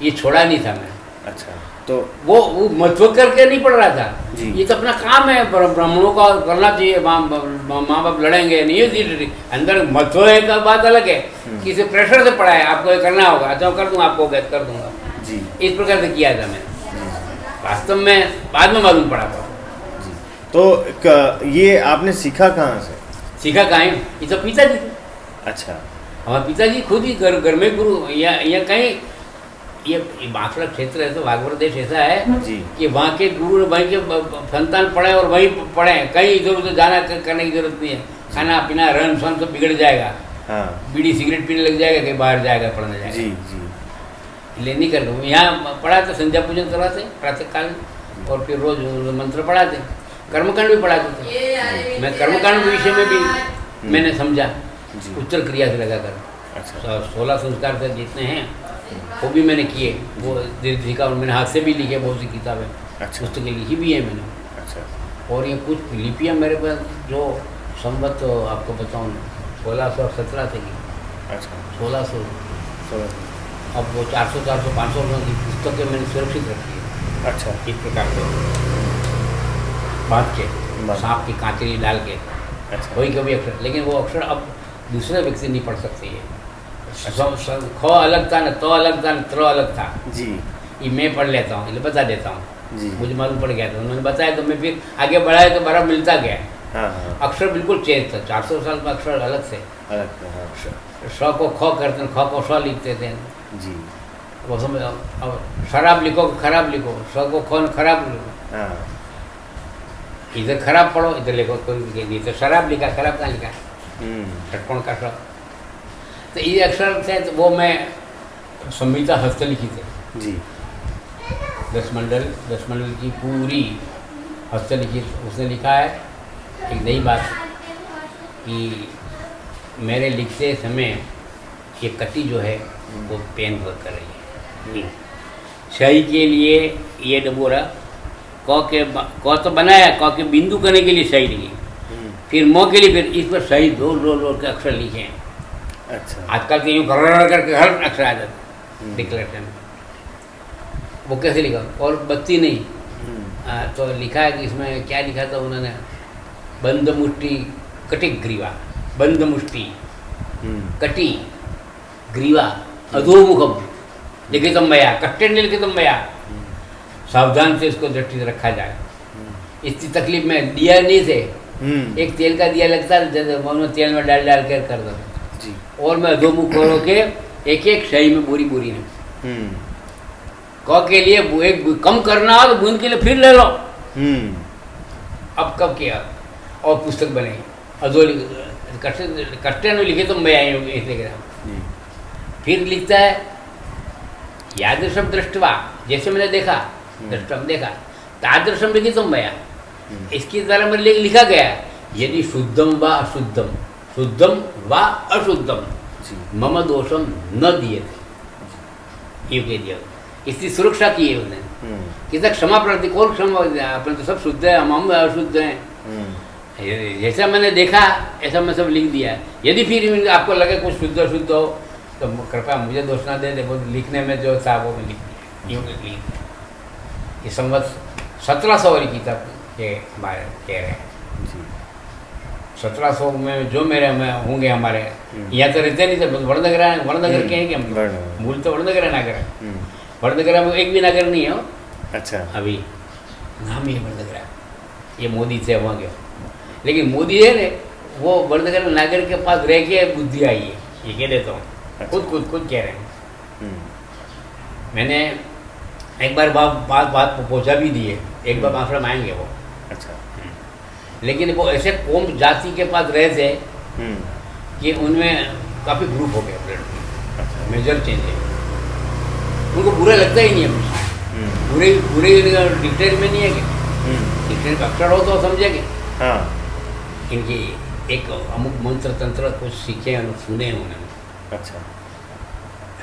ये छोड़ा नहीं था मैं। अच्छा, तो वो महत्व करके नहीं पढ़ रहा था, जी। ये तो अपना काम है, ब्राह्मणों का करना चाहिए, माँ बाप लड़ेंगे नहीं, ये अंदर महत्व है का बात अलग है, किसी प्रेशर से पढ़ा है, आपको ये करना होगा, अच्छा कर दूंगा, आपको कर दूंगा जी। इस प्रकार से किया था मैंने, वास्तव में बाद में मालूम पड़ा था। जी। तो ये आपने सीखा कहाँ से? सीखा कहाँ है, ये तो पिताजी थे, अच्छा, हमारे पिताजी खुद ही घर में गुरु, या कहीं ये बांसुरा क्षेत्र है तो भागवत देश ऐसा है जी। कि वहाँ के गुरु वहीं के संतान पढ़े और वहीं पढ़े, कहीं इधर उधर जाना करने की जरूरत नहीं है, खाना पीना रहन सहन सब बिगड़ जाएगा, हाँ बीड़ी सिगरेट पीने लग जाएगा, कहीं बाहर जाएगा पढ़ने जाएगा, जी जी। इसलिए नहीं कर लूँ। यहाँ पढ़ा तो संध्या पूजन कराते प्रातः काल, और फिर रोज मंत्र पढ़ाते, कर्मकांड भी पढ़ाते थे, मैं कर्मकांड के विषय में भी मैंने समझा जी। उत्तर क्रिया से लगाकर, अच्छा 16 संस्कार से जितने हैं वो भी मैंने किए, वो दीर्घिका, और मैंने हाथ से भी लिखे बहुत सी किताबें, अच्छा पुस्तकें लिखी भी है मैंने, अच्छा और ये कुछ लिपियाँ मेरे पास जो संवत आपको बताऊँ 1617 से की, अच्छा 1600, तो अब वो 400-500 की पुस्तकें मैंने सुरक्षित रखी है अच्छा इस प्रकार से बांध के, बांध। सांप की कांचरी डाल के, अच्छा वही कभी अक्षर, लेकिन वो अक्षर अब दूसरे व्यक्ति नहीं पढ़ सकते है, ख अलग था न, तो अलग था न, त्र अलग था, जी ये मैं पढ़ लेता हूँ, बता देता हूँ, जी। मुझे मालूम पड़ गया था, उन्होंने बताया तो मैं फिर आगे बढ़ाया तो बड़ा मिलता गया, हाँ हाँ अक्षर बिल्कुल चेंज था, 400 साल में अक्षर अलग से, अलग था, हाँ श को ख करते हैं, ख को श लिखते थे, जी वो समझ, अब शराब लिखो खराब लिखो, श को ख खराब लिखो, हाँ इधर खराब पढ़ो इधर लिखो, कोई नहीं तो शराब लिखा, खराब कहाँ लिखा, हम्म, षटकोण का श, तो ये अक्षर थे, तो वो मैं संहिता हस्तलिखित है, जी 10 मंडल की पूरी हस्तलिखित उसने लिखा है। एक नई बात कि मेरे लिखते समय ये कटी जो है वो पेन वर्क कर रही है, सही के लिए ये डबोरा क तो बनाया, क के बिंदु करने के लिए सही लिखी, फिर म के लिए फिर इस पर सही जोर के अक्षर लिखे हैं। अच्छा आजकल तो यूँ करके हर अक्षर आ जाता डिक्लेरेशन में, वो कैसे लिखा, और बत्ती नहीं, तो लिखा है कि इसमें क्या लिखा था उन्होंने, बंद मुष्टि कटी ग्रीवा, बंद मुष्टि कटी ग्रीवा अधोमुखम लिखितम मया, कट्टे ने लिखितम मया, सावधान से इसको दृष्टि से रखा जाए। इतनी तकलीफ में दिया नहीं थे, एक तेल का दिया लगता था, तेल में डाल कर दो जी और मैं अधोमुख करो के एक एक सही में बोरी में क के लिए एक कम करना हो तो बूंद के लिए फिर ले लो, अब कब किया और पुस्तक बने, अधो कष्टे में लिखे तो मैं आई हूँ ऐसे, फिर लिखता है यादृशम दृष्टवा, जैसे मैंने देखा दृष्टम देखा, तादृशम लिखितम मया, इसके द्वारा मेरे लिए लिखा गया यदि शुद्धम व अशुद्धम, शुद्धम व अशुद्धम मम दोषम न दिए थे, ये कह दिया, इसकी सुरक्षा की है उसने, कितना क्षमा प्रार्थी, कौन क्षमा, अपने तो सब शुद्ध है, हम अशुद्ध हैं, जैसा मैंने देखा ऐसा मैं सब लिख दिया। यदि फिर आपको लगे कुछ शुद्ध अशुद्ध हो तो कृपया मुझे दोष ना दे दे, वो लिखने में जो था वो मैं लिख दिया, यूँ लिख दिया। ये संवत 1700 वाली किताब के हमारे कह रहे हैं, 1700 में जो मेरे में होंगे हमारे यहाँ तो रहते नहीं थे, वड़नगर के हैं कि हम मूल तो वड़नगर नागर है, वड़नगर में एक भी नागर नहीं है हो। अच्छा अभी नाम ही है वड़नगर, ये मोदी थे वहाँ के, लेकिन मोदी है ने वो वड़नगर नागर के पास रह के बुद्धि आई है, ये कह देता हूँ, खुद कह रहे हैं। मैंने एक बार बात पहुँचा भी दी है, एक बार बांसुरा में आएंगे वो, अच्छा लेकिन वो ऐसे कौम जाति के पास रहे थे कि उनमें काफ़ी ग्रुप हो गया, ब्लड मेजर चेंज है, उनको बुरा लगता ही नहीं है, बुरे डिक्टेटर में नहीं है कि डिक्टेटर का अक्षर हो तो समझेंगे, हाँ इनकी एक अमुक मंत्र तंत्र कुछ सीखे और सुने उन्होंने अच्छा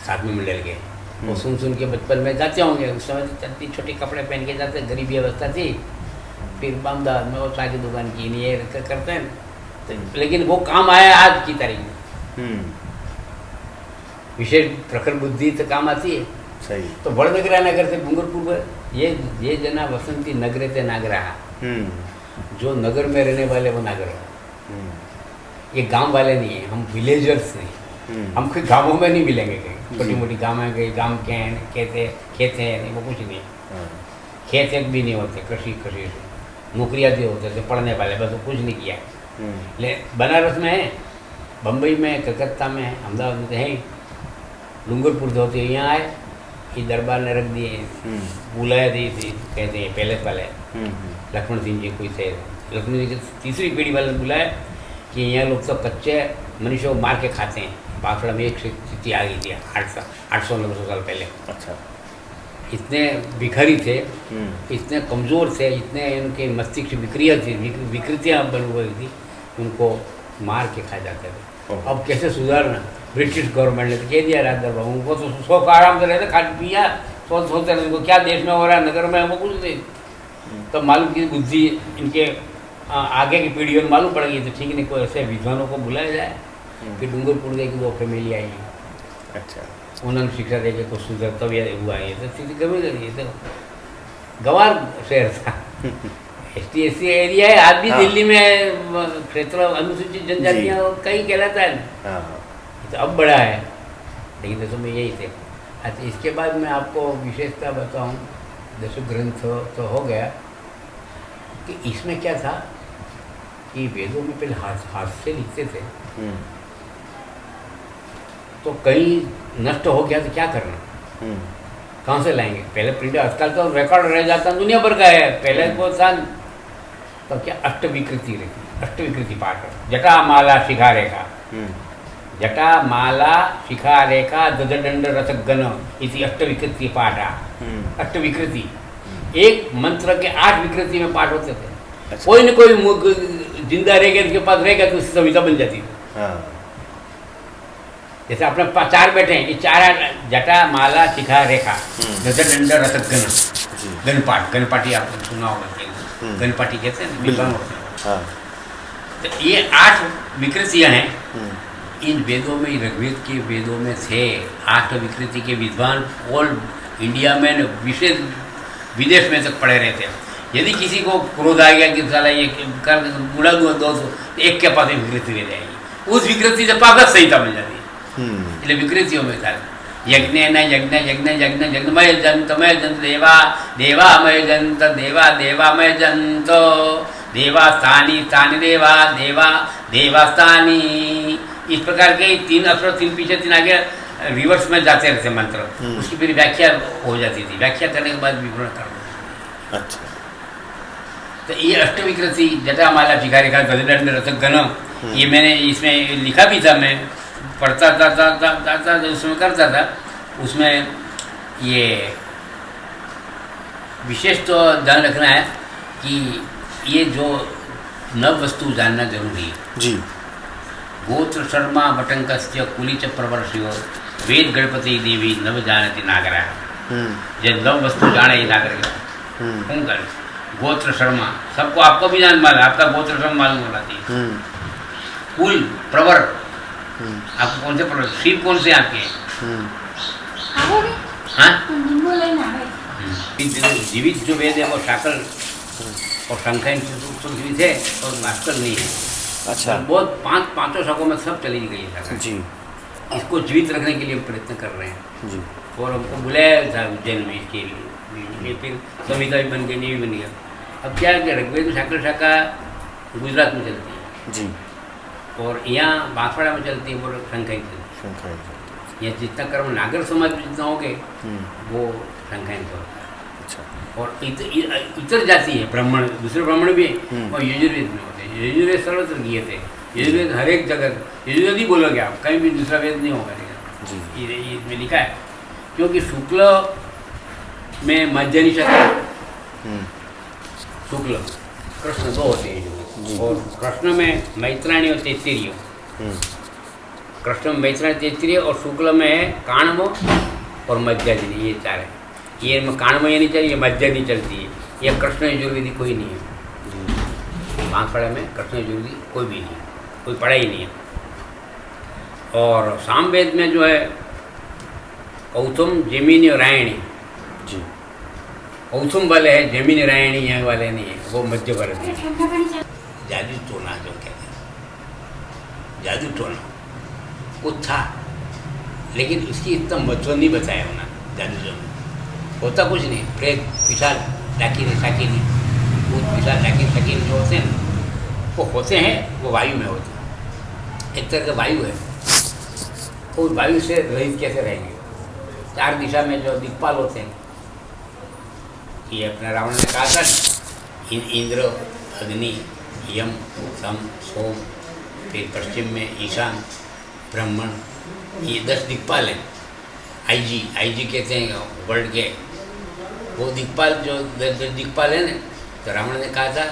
साथ में मिल के, वो सुन के बचपन में जाते होंगे। उस समय तो इतनी छोटे कपड़े पहन के जाते, गरीबी अवस्था थी। फिर बमदाद में वो चाय की दुकान की नहीं ये करते हैं तो, लेकिन वो काम आया आज की तारीख में। विशेष प्रखर बुद्धि तो काम आती है। सही। तो बड़नगरा नगर से डूंगरपुर ये जना वसंती नगरे थे नागरा, जो नगर में रहने वाले वो नागर, ये गांव वाले नहीं है, हम विलेजर्स नहीं, हम कोई गाँवों में नहीं मिलेंगे कहीं, छोटी मोटी गाँव में गए, गाँव के हैं, खेत हैं नहीं, वो कुछ नहीं, खेत एक भी नहीं होते, कृषि नौकरियाँ भी होते थे, पढ़ने वाले, बस वो कुछ नहीं किया। ले बनारस में है, बम्बई में, कलकत्ता में है, अहमदाबाद में तो है, डूंगरपुर होते यहाँ आए, ये दरबार ने रख दिए, बुलाया दी थी, कहते हैं पैलेस वाले लक्ष्मण सिंह जी कोई थे, लक्ष्मण सिंह की तीसरी पीढ़ी वाले ने बुलाया कि यहाँ लोग तो कच्चे मनुष्य को मार के खाते हैं। बांसवाड़ा में एक स्थिति आ गई थी 800-900 साल पहले। अच्छा। इतने भिखारी थे, इतने कमज़ोर थे, इतने इनके मस्तिष्क विकृतियाँ बन हुई थी, उनको मार के खाए जाते थे। अब कैसे सुधारना, ब्रिटिश गवर्नमेंट ने तो कह दिया रात दरबार, उनको तो सौ का आराम से रहते, खा पिया सोचते रहे, उनको क्या देश में हो रहा है, नगर में, वो कुछ नहीं। तो मालूम की बुद्धि इनके आगे की पीढ़ियों में मालूम पड़ गई, तो ठीक नहीं, कोई ऐसे विद्वानों को बुलाया जाए। फिर डूंगरपुर गए कि वो फैमिली आई। अच्छा। उन्होंने शिक्षा दे के कुछ सुधर तब यह हुआ है, तो स्थिति कमी करी है। तो गंवार शहर था, ST/SC एरिया है, आज भी दिल्ली में क्षेत्र अनुसूचित जनजातियाँ कई कहलाता है, तो अब बड़ा है, लेकिन दसों में यही थे। अच्छा, इसके बाद मैं आपको विशेषता बताऊँ, दसों ग्रंथ तो हो गया कि इसमें क्या था कि वेदों में पहले हाथ से लिखते थे, तो कहीं नष्ट हो गया तो क्या करना, कहाँ से लाएंगे, पहले प्रिंट, आजकल तो रिकॉर्ड रह जाता दुनिया भर का है, पहले को था तो क्या अष्टविकृति रहती, अष्टविकृति पाठ, जटा माला शिखा रेखा, जटा माला शिखा रेखा ददंड रसगन इसी अष्टविकृति पाठा। अष्टविकृति, एक मंत्र के 8 विकृति में पाठ होते थे। अच्छा। कोई न कोई जिंदा रह गया, उसके पास रह गया तो उसकी संहिता बन जाती थी। जैसे अपने 4 बैठे हैं, ये 4 जटा माला शिखा रेखा ददंड रसगन, गणपाठ, गणपाठी आपने सुना होगा, गणपाठी कहते हैं विद्वान होते हैं। तो ये 8 विकृतियाँ हैं, इन वेदों में, ऋग्वेद के वेदों में थे 8 विकृति के विद्वान, ऑल इंडिया में, विशेष विदेश में तक पड़े रहते हैं। यदि किसी को क्रोध आ गया कि साला ये कर बुढ़ा दूँ 200, एक के पास विकृति रह जाएगी, उस विकृति से पाकत संहिता मिल जाती है। इसलिए विकृतियों में था यज्ञ न यज्ञ यज्ञ यज्ञ यज्ञमय जंतमय जंत देवा देवामय जंत देवा देवामय जंत देवा स्थानी स्थानी देवा देवा देवास्थानी। इस प्रकार के 3 अक्षर, 3 पीछे 3 आगे रिवर्स में जाते रहते मंत्र, उसकी फिर व्याख्या हो जाती थी, व्याख्या करने के बाद विवरण कर दो। अच्छा। तो ये अष्टविकृति जटा माला शिखा रेखा गजदंड रसगन, ये मैंने इसमें लिखा भी था, मैं पढ़ता था उसमें करता था। उसमें ये विशेष तो ध्यान रखना है कि ये जो नव वस्तु जानना जरूरी है जी। गोत्र शर्मा वटंकस्य कुलीच प्रवर्षियो वेद गणपति देवी नव जानती नागरा। ये नव वस्तु जाने ही नागर कौन करे, गोत्र शर्मा, सबको, आपको भी जान मालूम, आपका गोत्र शर्मा मालूम होना चाहिए। कुल प्रवर, आपको कौन से प्रवर, शिव कौन से आपके, जीवित जो वेद है वो शाकल और शंकर जीवित है और भास्कर नहीं है। अच्छा। बहुत पांचों शाखों में सब चली गई है जी। इसको जीवित रखने के लिए प्रयत्न कर रहे हैं जी। और हमको बुलाया था उज्जैन में इसके लिए, फिर संहिता भी बन गई, नहीं भी बन गया। अब क्या है कि ऋग्वेद शाकल शाखा गुजरात में चलती है जी, और यहाँ बांसवाड़ा में चलती है वो शंखाई चलती है। यहाँ जितना कर्म नागर समाज में जितना हो गए वो शंखाई से होता है। अच्छा। और इतर जाति है ब्राह्मण, दूसरे ब्राह्मण भी हैं और यजुर्वेद में होते हैं। यजुर्वेद सर्वत्र किए थे, यजुर्वेद हर एक जगह, यजुर्वेद ही बोलोगे आप, कहीं भी दूसरा वेद नहीं होगा जी। ये इसमें लिखा है, क्योंकि शुक्ल में मध्य निषद, शुक्ल कृष्ण 2 होते हैं जी। और कृष्ण में मैत्राणी और तैत्तिरीय। हम्म, कृष्ण में मैत्राणी तैत्तिरीय और शुक्ल में है काणव और मध्याजिनी, ये चार है। ये में काणव ये नहीं चलती, ये मध्याजिनी चलती है। ये कृष्ण यजुर्वेदी कोई नहीं है, बांसवाड़ा में कृष्ण यजुर्वेदी कोई भी नहीं है, कोई पढ़ाई नहीं है। और सामवेद में जो है औतम, जैमिनी और रायणी। जी। औसम वाले हैं, जमीन रायणी यहाँ वाले नहीं है, वो मध्य वर्ग है। जादू टोना जो कहते हैं, जादू टोना वो था, लेकिन उसकी इतना महत्व नहीं बताया उन्होंने। जादू जो होता कुछ नहीं, प्रेत, पिशाच, डाकिनी, शाकिनी, भूत, पिशाच, डाकिनी, शाकिनी जो होते हैं ना, वो होते हैं, वो वायु में होते हैं। एक तरह का वायु है, वो वायु से रहित कैसे रहेंगे? 4 दिशा में जो दिक्पाल होते हैं, ये अपना रावण ने कहा था, इंद्र, अग्नि, यम, सम, सोम, फिर पश्चिम में ईशान, ब्राह्मण, ये 10 दिक्पाल हैं। आईजी कहते हैं वर्ल्ड के, वो दिक्पाल जो 10 दिक्पाल है ना, तो रावण ने कहा था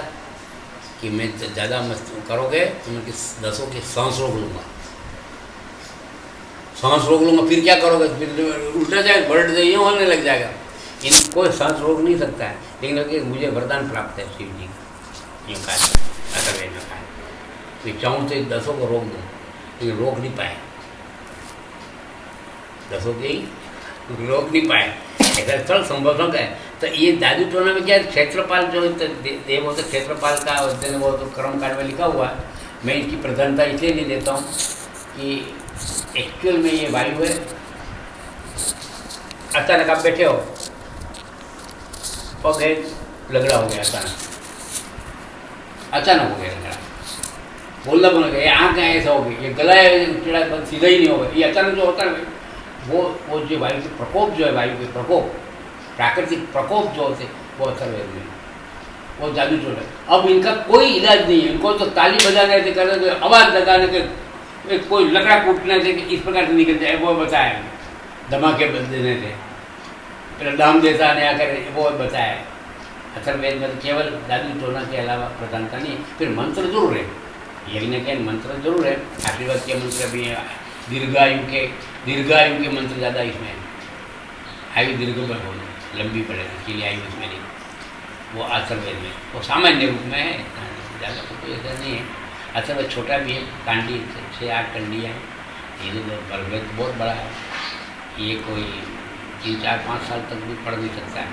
कि मैं ज़्यादा मस्त करोगे तो मैं 10 की सांस रोक लूँगा, सांस रोक लूँगा। फिर क्या करोगे? फिर उल्टा जाए, वर्ल्ड यूँ होने लग जाएगा। इन कोई सांस रोक नहीं सकता है, लेकिन मुझे वरदान प्राप्त है शिव जी का, यूँ कहा अथर्ववेद में कहा। मैं चाहूँ तो 10 को रोक दूँ, लेकिन रोक नहीं पाए, 10 के ही रोक नहीं पाए। ऐसा स्थल संभव है। तो ये जादू टोना में क्या है, क्षेत्रपाल जो देव होते, क्षेत्रपाल का वो तो कर्मकांड में लिखा हुआ है। मैं इसकी प्रधानता इसलिए नहीं देता हूँ कि एक्चुअल में ये वायु है। अचानक आप बैठे हो, पग है, लगड़ा हो गया, अचानक हो गया लगड़ा, बोलना बोल गया, ये आँख है ऐसा हो गया, ये गला है टेढ़ा, सीधा ही नहीं होगा। ये अचानक जो होता है वो जो वायु के प्रकोप जो है, वायु के प्रकोप, प्राकृतिक प्रकोप जो होते, वो अथर्ववेद में, वो जादू टोना है। अब इनका कोई इलाज नहीं है। इनको तो ताली बजाने से, करने से, आवाज़ लगाने से, कोई लकड़ा कूटने से इस प्रकार से निकल जाए, वो बताया। धमाके देने से, फिर दाम देता नहीं आकर, वो बताया। अथर्ववेद में तो केवल जादू टोना के अलावा प्रधानता नहीं। फिर मंत्र जरूर है, यज्ञ के मंत्र जरूर है, आशीर्वाद के मंत्र भी है, दीर्घायु के मंत्र ज़्यादा इसमें है। आयु दीर्घ पर हो, लंबी पड़े, इसलिए आयु इसमें नहीं, वो अथर्ववेद में, वो सामान्य रूप में है, ज़्यादा कोई ऐसा नहीं है। अथर्ववेद छोटा भी है, कांडी 6-8 कंडियाँ हैं। ये जो बलवेद बहुत बड़ा है, ये कोई 3-4-5 साल तक भी पढ़ नहीं सकता है।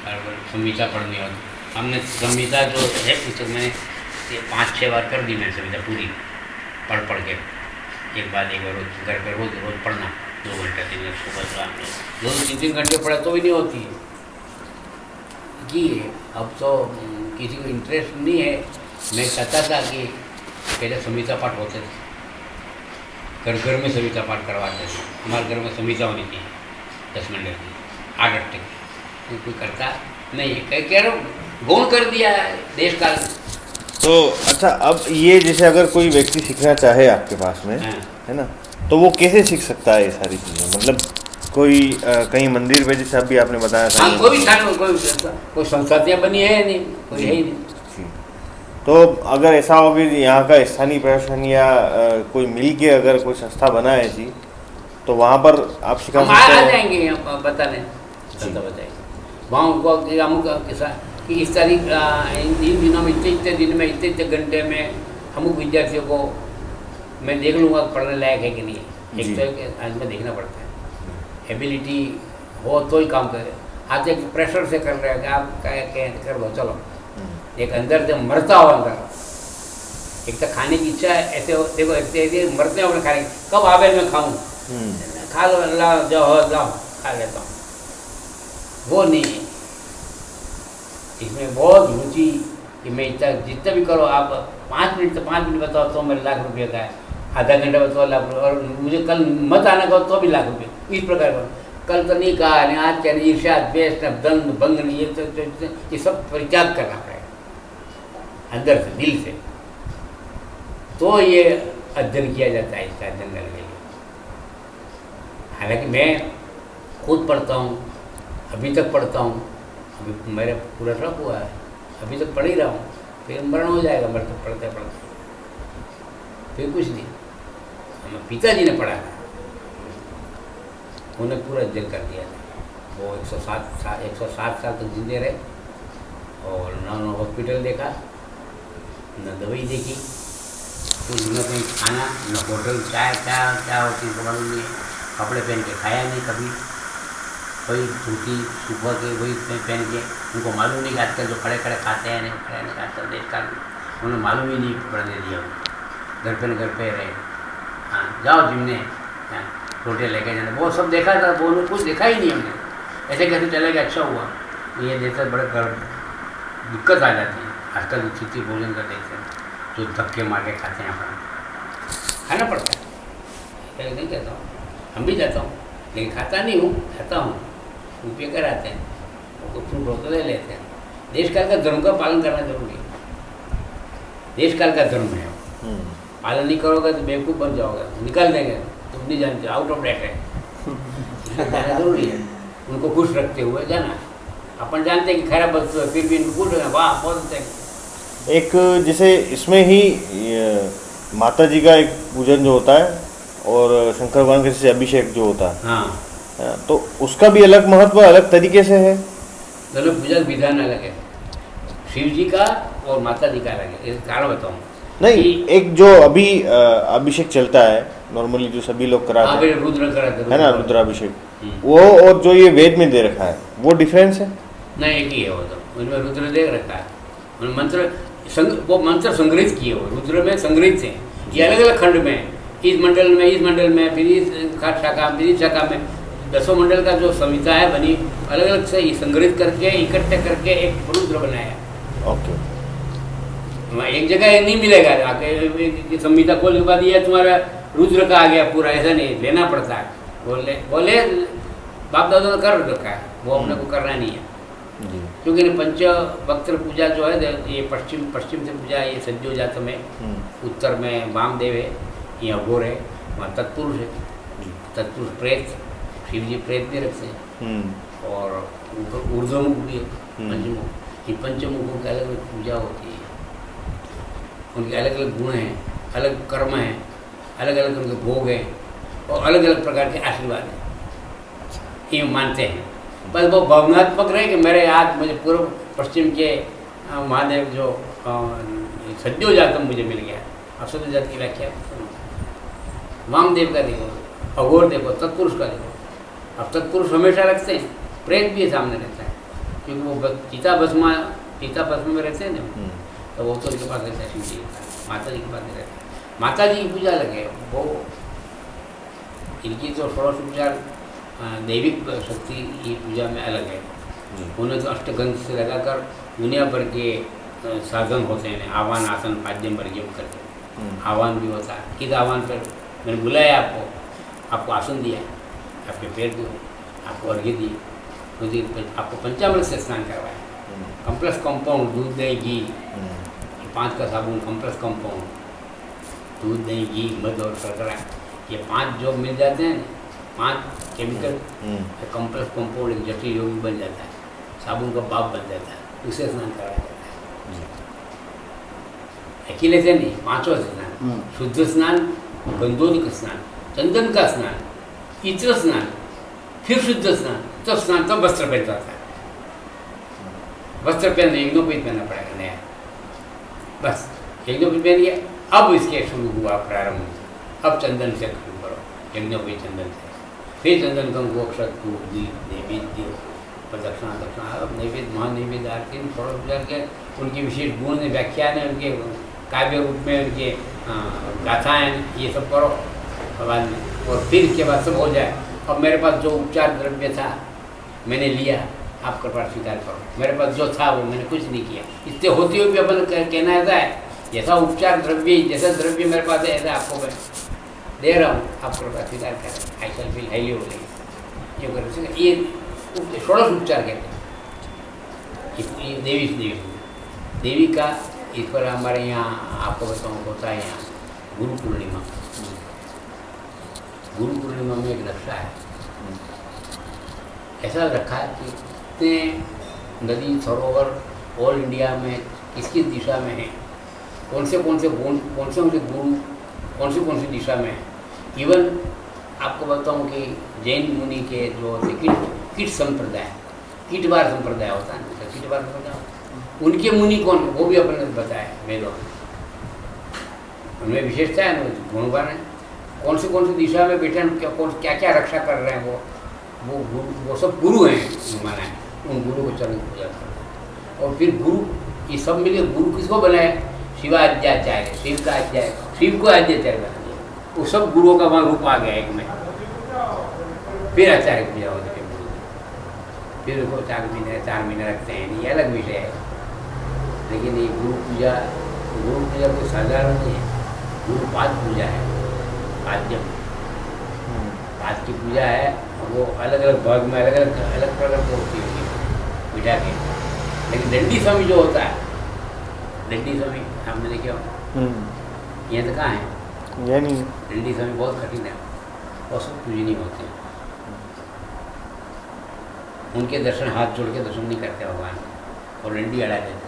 और संहिता पढ़नी हो, हमने संहिता जो है तो मैंने ये 5-6 बार कर दी मैंने संहिता पूरी, पढ़ के, एक बार रोज घर पर रोज पढ़ना, 2 घंटा 3 घंटे सुबह शाम, 2-3 घंटे पढ़ा तो भी नहीं होती है कि अब तो किसी को इंटरेस्ट नहीं है। मैं चाहता था कि पहले संहिता पाठ होते थे, घर में संहिता पाठ करवाते थे। हमारे घर में संहिता होनी चाहिए 10 मिनट की, 8 घंटे, कोई करता नहीं है। कह रहा हूँ गौण कर दिया है देश काल। तो अच्छा, अब ये जैसे अगर कोई व्यक्ति सीखना चाहे आपके पास में, है ना, तो वो कैसे सीख सकता है ये सारी चीज़ें? मतलब कोई कहीं मंदिर में, जैसे अभी आपने बताया था, कोई संस्थाएं बनी है नहीं, कोई है ही नहीं। तो अगर ऐसा हो कि यहाँ का स्थानीय प्रशासन या कोई मिल के अगर कोई संस्था बनाए जी, तो वहाँ पर आप सिखा सकते हैं? आ जाएंगे बताने, बताएंगे वहाँ उनको अमुक कि इस तारीख इन दिनों में इतने दिन में इतने घंटे में अमुक विद्यार्थियों को मैं देख लूँगा पढ़ने लायक है कि नहीं। एक तो आज में देखना पड़ता है, एबिलिटी हो तो ही काम करे। आज एक प्रेशर से कर रहे हैं कि आप क्या कर लो, चलो, एक अंदर से मरता हो अंदर। एक तो खाने की इच्छा ऐसे हो, देखो ऐसे मरते हो खाने, कब आवे मैं खाऊँ, खा लो, लाओ जाओ खा लेता हूँ, वो नहीं है। इसमें बहुत रुचि कि मैं इतना जितना भी करो, आप 5 मिनट बताओ तो मेरे लाख रुपये का है, आधा घंटा बताओ लाख रुपये, और मुझे कल मत आना कहो तो भी लाख रुपये। इस प्रकार का कल तो नहीं कहा, नहीं आज क्या, नहीं ईर्ष्या, द्वेष, दंड भंग, ये सब परित्याग करना पड़ेगा अंदर से, दिल से, तो ये अध्ययन किया जाता है। इसका अध्ययन करने के लिए हालांकि मैं खुद पढ़ता हूँ, अभी तक पढ़ता हूँ, अभी मेरा पूरा ट्रक हुआ है, अभी तक पढ़ ही रहा हूँ। फिर मरण हो जाएगा मरते पढ़ते पढ़ते, फिर कुछ नहीं। हमें पिताजी ने पढ़ा था, उन्हें पूरा जल कर दिया था। वो 107 साल तक जिंदे रहे और न हॉस्पिटल देखा, न दवाई देखी, कुछ न कहीं खाना, न होटल, चाय क्या होती है मालूम नहीं, कपड़े पहन के खाया नहीं कभी, वही धोती सुबह के वही पहन के। उनको मालूम नहीं कि आजकल जो खड़े खड़े खाते हैं नहीं खड़े नहीं खाते देश का, उन्हें मालूम ही नहीं पड़ने दिया। घर पे रहे। हाँ जाओ जिमने, हाँ रोटे लेके जाने, वो सब देखा था, वो कुछ देखा ही नहीं हमने। ऐसे कैसे चले गए, अच्छा हुआ। ये जैसे बड़े दिक्कत आ जाती है आजकल जो चिट्ठी भोजन कर देते हैं, जो धक्के मार के खाते हैं, अपना खाना पड़ता है। नहीं कहता हूँ, हम भी जाता हूँ लेकिन खाता नहीं हूँ, खाता हूँ, रुपये कराते हैं, वो फ्रूट होते ले लेते हैं। देश काल का धर्म का पालन करना जरूरी है। देश काल का धर्म है, पालन नहीं करोगे तो बेवकूफ़ बन जाओगे, निकाल देंगे, तुम नहीं जानते, आउट ऑफ डेट है। जाना जरूरी है, उनको खुश रखते हुए जाना। अपन जानते हैं कि खराब वस्तु है, फिर भी इनको खुश रखना, वाह बहुत अच्छा है। एक जैसे इसमें ही माता जी का एक पूजन जो होता है और शंकर भगवान के जैसे अभिषेक जो होता है, हाँ, तो उसका भी अलग महत्व अलग तरीके से है। दोनों पूजा विधान अलग है, शिव जी का और माता जी का अलग है। इसका कारण बताऊँ नहीं, एक जो अभी अभिषेक चलता है नॉर्मली जो सभी लोग कराते हैं, रुद्र कराते है ना, रुद्राभिषेक, वो और जो ये वेद में दे रखा है वो डिफरेंस है? नहीं, एक ही है वो, तो उनमें रुद्र दे रखा है, उन मंत्र वो मंत्र संग्रहित किए हो, रुद्र में संग्रहित हैं। ये अलग अलग खंड में, इस मंडल में, फिर इस शाखा, फिर इस शाखा में 10 मंडल का जो संहिता है बनी, अलग अलग से संग्रहित करके इकट्ठे करके एक रुद्र बनाया। ओके, एक जगह नहीं मिलेगा आके संहिता खोल के बाद ये तुम्हारा रुद्र का आ गया पूरा, ऐसा नहीं, लेना पड़ता है। बोले बाप दादा ने कर रखा है, वो अपने को करना नहीं है। क्योंकि पंच वक्त्र पूजा जो है ये पश्चिम से पूजा, ये सज्जो जात में, उत्तर में वामदेव है, ये अघोर है, वहाँ तत्पुरुष है, तत्पुरुष प्रेत, शिव जी प्रेत भी रखते हैं, और ऊर्ध्वमुख भी है, पंचमुख। ये पंचमुखों की अलग अलग पूजा होती है, उनके अलग अलग गुण हैं, अलग कर्म हैं, अलग अलग उनके भोग हैं, और अलग अलग प्रकार के आशीर्वाद हैं, ये मानते हैं। बस वो भावनात्मक रहे कि मेरे आज मुझे पूर्व पश्चिम के महादेव जो सज्जो जातम मुझे मिल गया। अब सज्जो जात की व्याख्या वामदेव का देखो, अघोर देखो, तत्पुरुष का देखो। अब तत्पुरुष हमेशा रखते हैं, प्रेत भी सामने रहता है, क्योंकि वो चिता भस्म में रहते हैं ना, तो वो तो उनके पास रहता है, शिव जी माता जी के पास रहता है। माता जी की पूजा अलग है, वो इनकी तो षोडशोपचार दैविक शक्ति की पूजा में अलग है। उन्हें तो अष्टगंध से लगाकर दुनिया भर के साधन होते हैं, आह्वान, आसन, पाद्यम, वर्ग्यम करके आह्वान भी होता है। किस आह्वान पर मैंने बुलाया आपको आसन दिया, आपके पैर दिए, आपको अर्घ्य दिए, मुझे आपको पंचामृत से स्नान करवाया, कम्प्लेक्स कंपाउंड, दूध दही घी, 5 का साबुन, कम्प्लेक्स कंपाउंड, दूध दही घी, मध और शर्करा, ये 5 जो मिल जाते हैं, 5 केमिकल, कम्प्लेक्स कंपाउंड एक जटिल योगी बन जाता है, साबुन का बाप बन जाता है, उसे स्नान कराया जाता है। अकेले से नहीं, 5 से स्नान, शुद्ध स्नान, गंधोदक स्नान, चंदन का स्नान, इत्र स्नान, फिर शुद्ध स्नान, तब स्नान, तब वस्त्र पहनता था। वस्त्र पहन यज्ञोपवीत पहनना पड़ेगा नया, बस यज्ञोपवीत पहन लिया। अब इसके शुरू हुआ प्रारंभ, अब चंदन से शुरू करो, यज्ञोपवीत चंदन से, फिर चंदन कंकु, अक्षत, धूप, दीप, नैवेद्य, प्रदक्षिणा, दक्षिणा, अब नैवेद्य, महानैवेद्य, आरती, षोडशोपचार के उनकी विशेष गुण ने, व्याख्यान है, उनके काव्य रूप में उनके गाथाएँ, ये सब करो बाद में, और फिर इसके बाद सब हो जाए। अब मेरे पास जो उपचार द्रव्य था मैंने लिया, आप कृपा स्वीकार करो, मेरे पास जो था वो मैंने कुछ नहीं किया। इससे होते हुए भी अपन कहना ऐसा है, जैसा उपचार द्रव्य, जैसा द्रव्य मेरे पास है ऐसा आपको मैं दे रहा हूँ, आप कृपा स्वीकार करें, आई शैल फील हाईली हो जाएगी। ये कर, ये षोडश उपचार कहते हैं। ये देवी का इस पर हमारे यहाँ आपको बताऊँ होता है, यहाँ गुरु पूर्णिमा, गुरु पूर्णिमा में एक रक्षा है, ऐसा रखा है कि इतने नदी सरोवर ऑल इंडिया में किस किस दिशा में है, कौन से गुण, कौन से गुरु कौन सी दिशा में है। इवन आपको बताऊं कि जैन मुनि के जो होते किट संप्रदाय, कीटवार संप्रदाय होता है ना, कीटवार संप्रदाय, उनके मुनि कौन, वो भी अपने बताया वेदों में। उनमें विशेषता है ना, गुणवान है, कौन सी दिशा में बैठे हैं, क्या क्या रक्षा कर रहे हैं, वो सब गुरु हैं माना है। उन गुरु को चरण पूजा करते हैं। और फिर गुरु ये सब मिले, गुरु किसको बनाए, शिवाध्याचार्य, शिव का अध्याय, शिव को अध्याचार्य बना दिया। वो सब गुरुओं का वहाँ रूप आ गया एक में। फिर आचार्य पूजा होती है गुरु, फिर उसको 4 महीने रखते हैं, ये अलग विषय है। लेकिन ये गुरु पूजा कोई साधारण नहीं है। गुरुपाद पूजा है, पाद्यम पाद की पूजा है। वो अलग अलग भाग में अलग प्रकार की होती है बिठा के। लेकिन दंडी स्वामी जो होता है, दंडी स्वामी हमने देखा ये तो कहाँ है, ये नहीं, दंडी स्वामी बहुत कठिन है, और सब पूजनीय होते हैं। उनके दर्शन हाथ जोड़ के दर्शन नहीं करते भगवान, और डंडी अड़ा देते,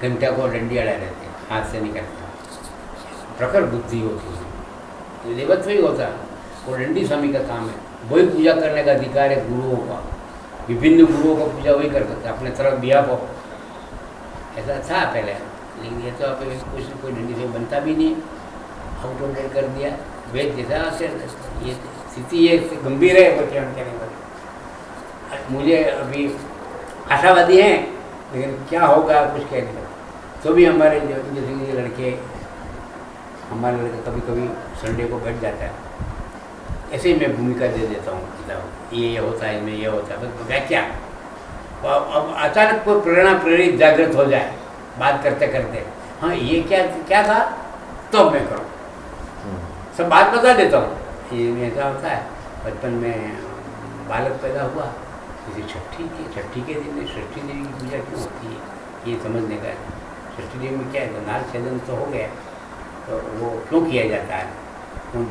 घंटा को डंडी अड़ा देते, हाथ से नहीं करते। प्रखर बुद्धि होती है, देवत्व ही होता है। वो डंडी स्वामी का काम है, वही पूजा करने का अधिकार है गुरुओं का। विभिन्न गुरुओं का पूजा वही कर सकते अपने तरफ बिया को। ऐसा था पहले, लेकिन ये तो आप कोई डंडी से बनता भी नहीं, आउटडेट कर दिया वेद जैसा से। ये स्थिति ये गंभीर है, बच्चे हम कहने वाले। मुझे अभी आशावादी हैं, लेकिन क्या होगा कुछ कह नहीं सकते। तो भी हमारे जैसे ये लड़के, हमारे लड़के कभी कभी संडे को बैठ जाता है, ऐसे ही मैं भूमिका दे देता हूँ, ये होता है, इसमें ये होता है, बस व्याख्या। अब अचानक कोई प्रेरित जागृत हो जाए बात करते करते, हाँ ये क्या था, तो मैं करूँ, सब बात बता देता हूँ। ये ऐसा होता है। बचपन में बालक पैदा हुआ, किसी छठी के दिन षष्ठी देवी की पूजा क्यों होती है, ये समझने का है। षष्ठी देवी में क्या है, नाल छेदन तो हो गया, तो वो क्यों किया जाता है, उन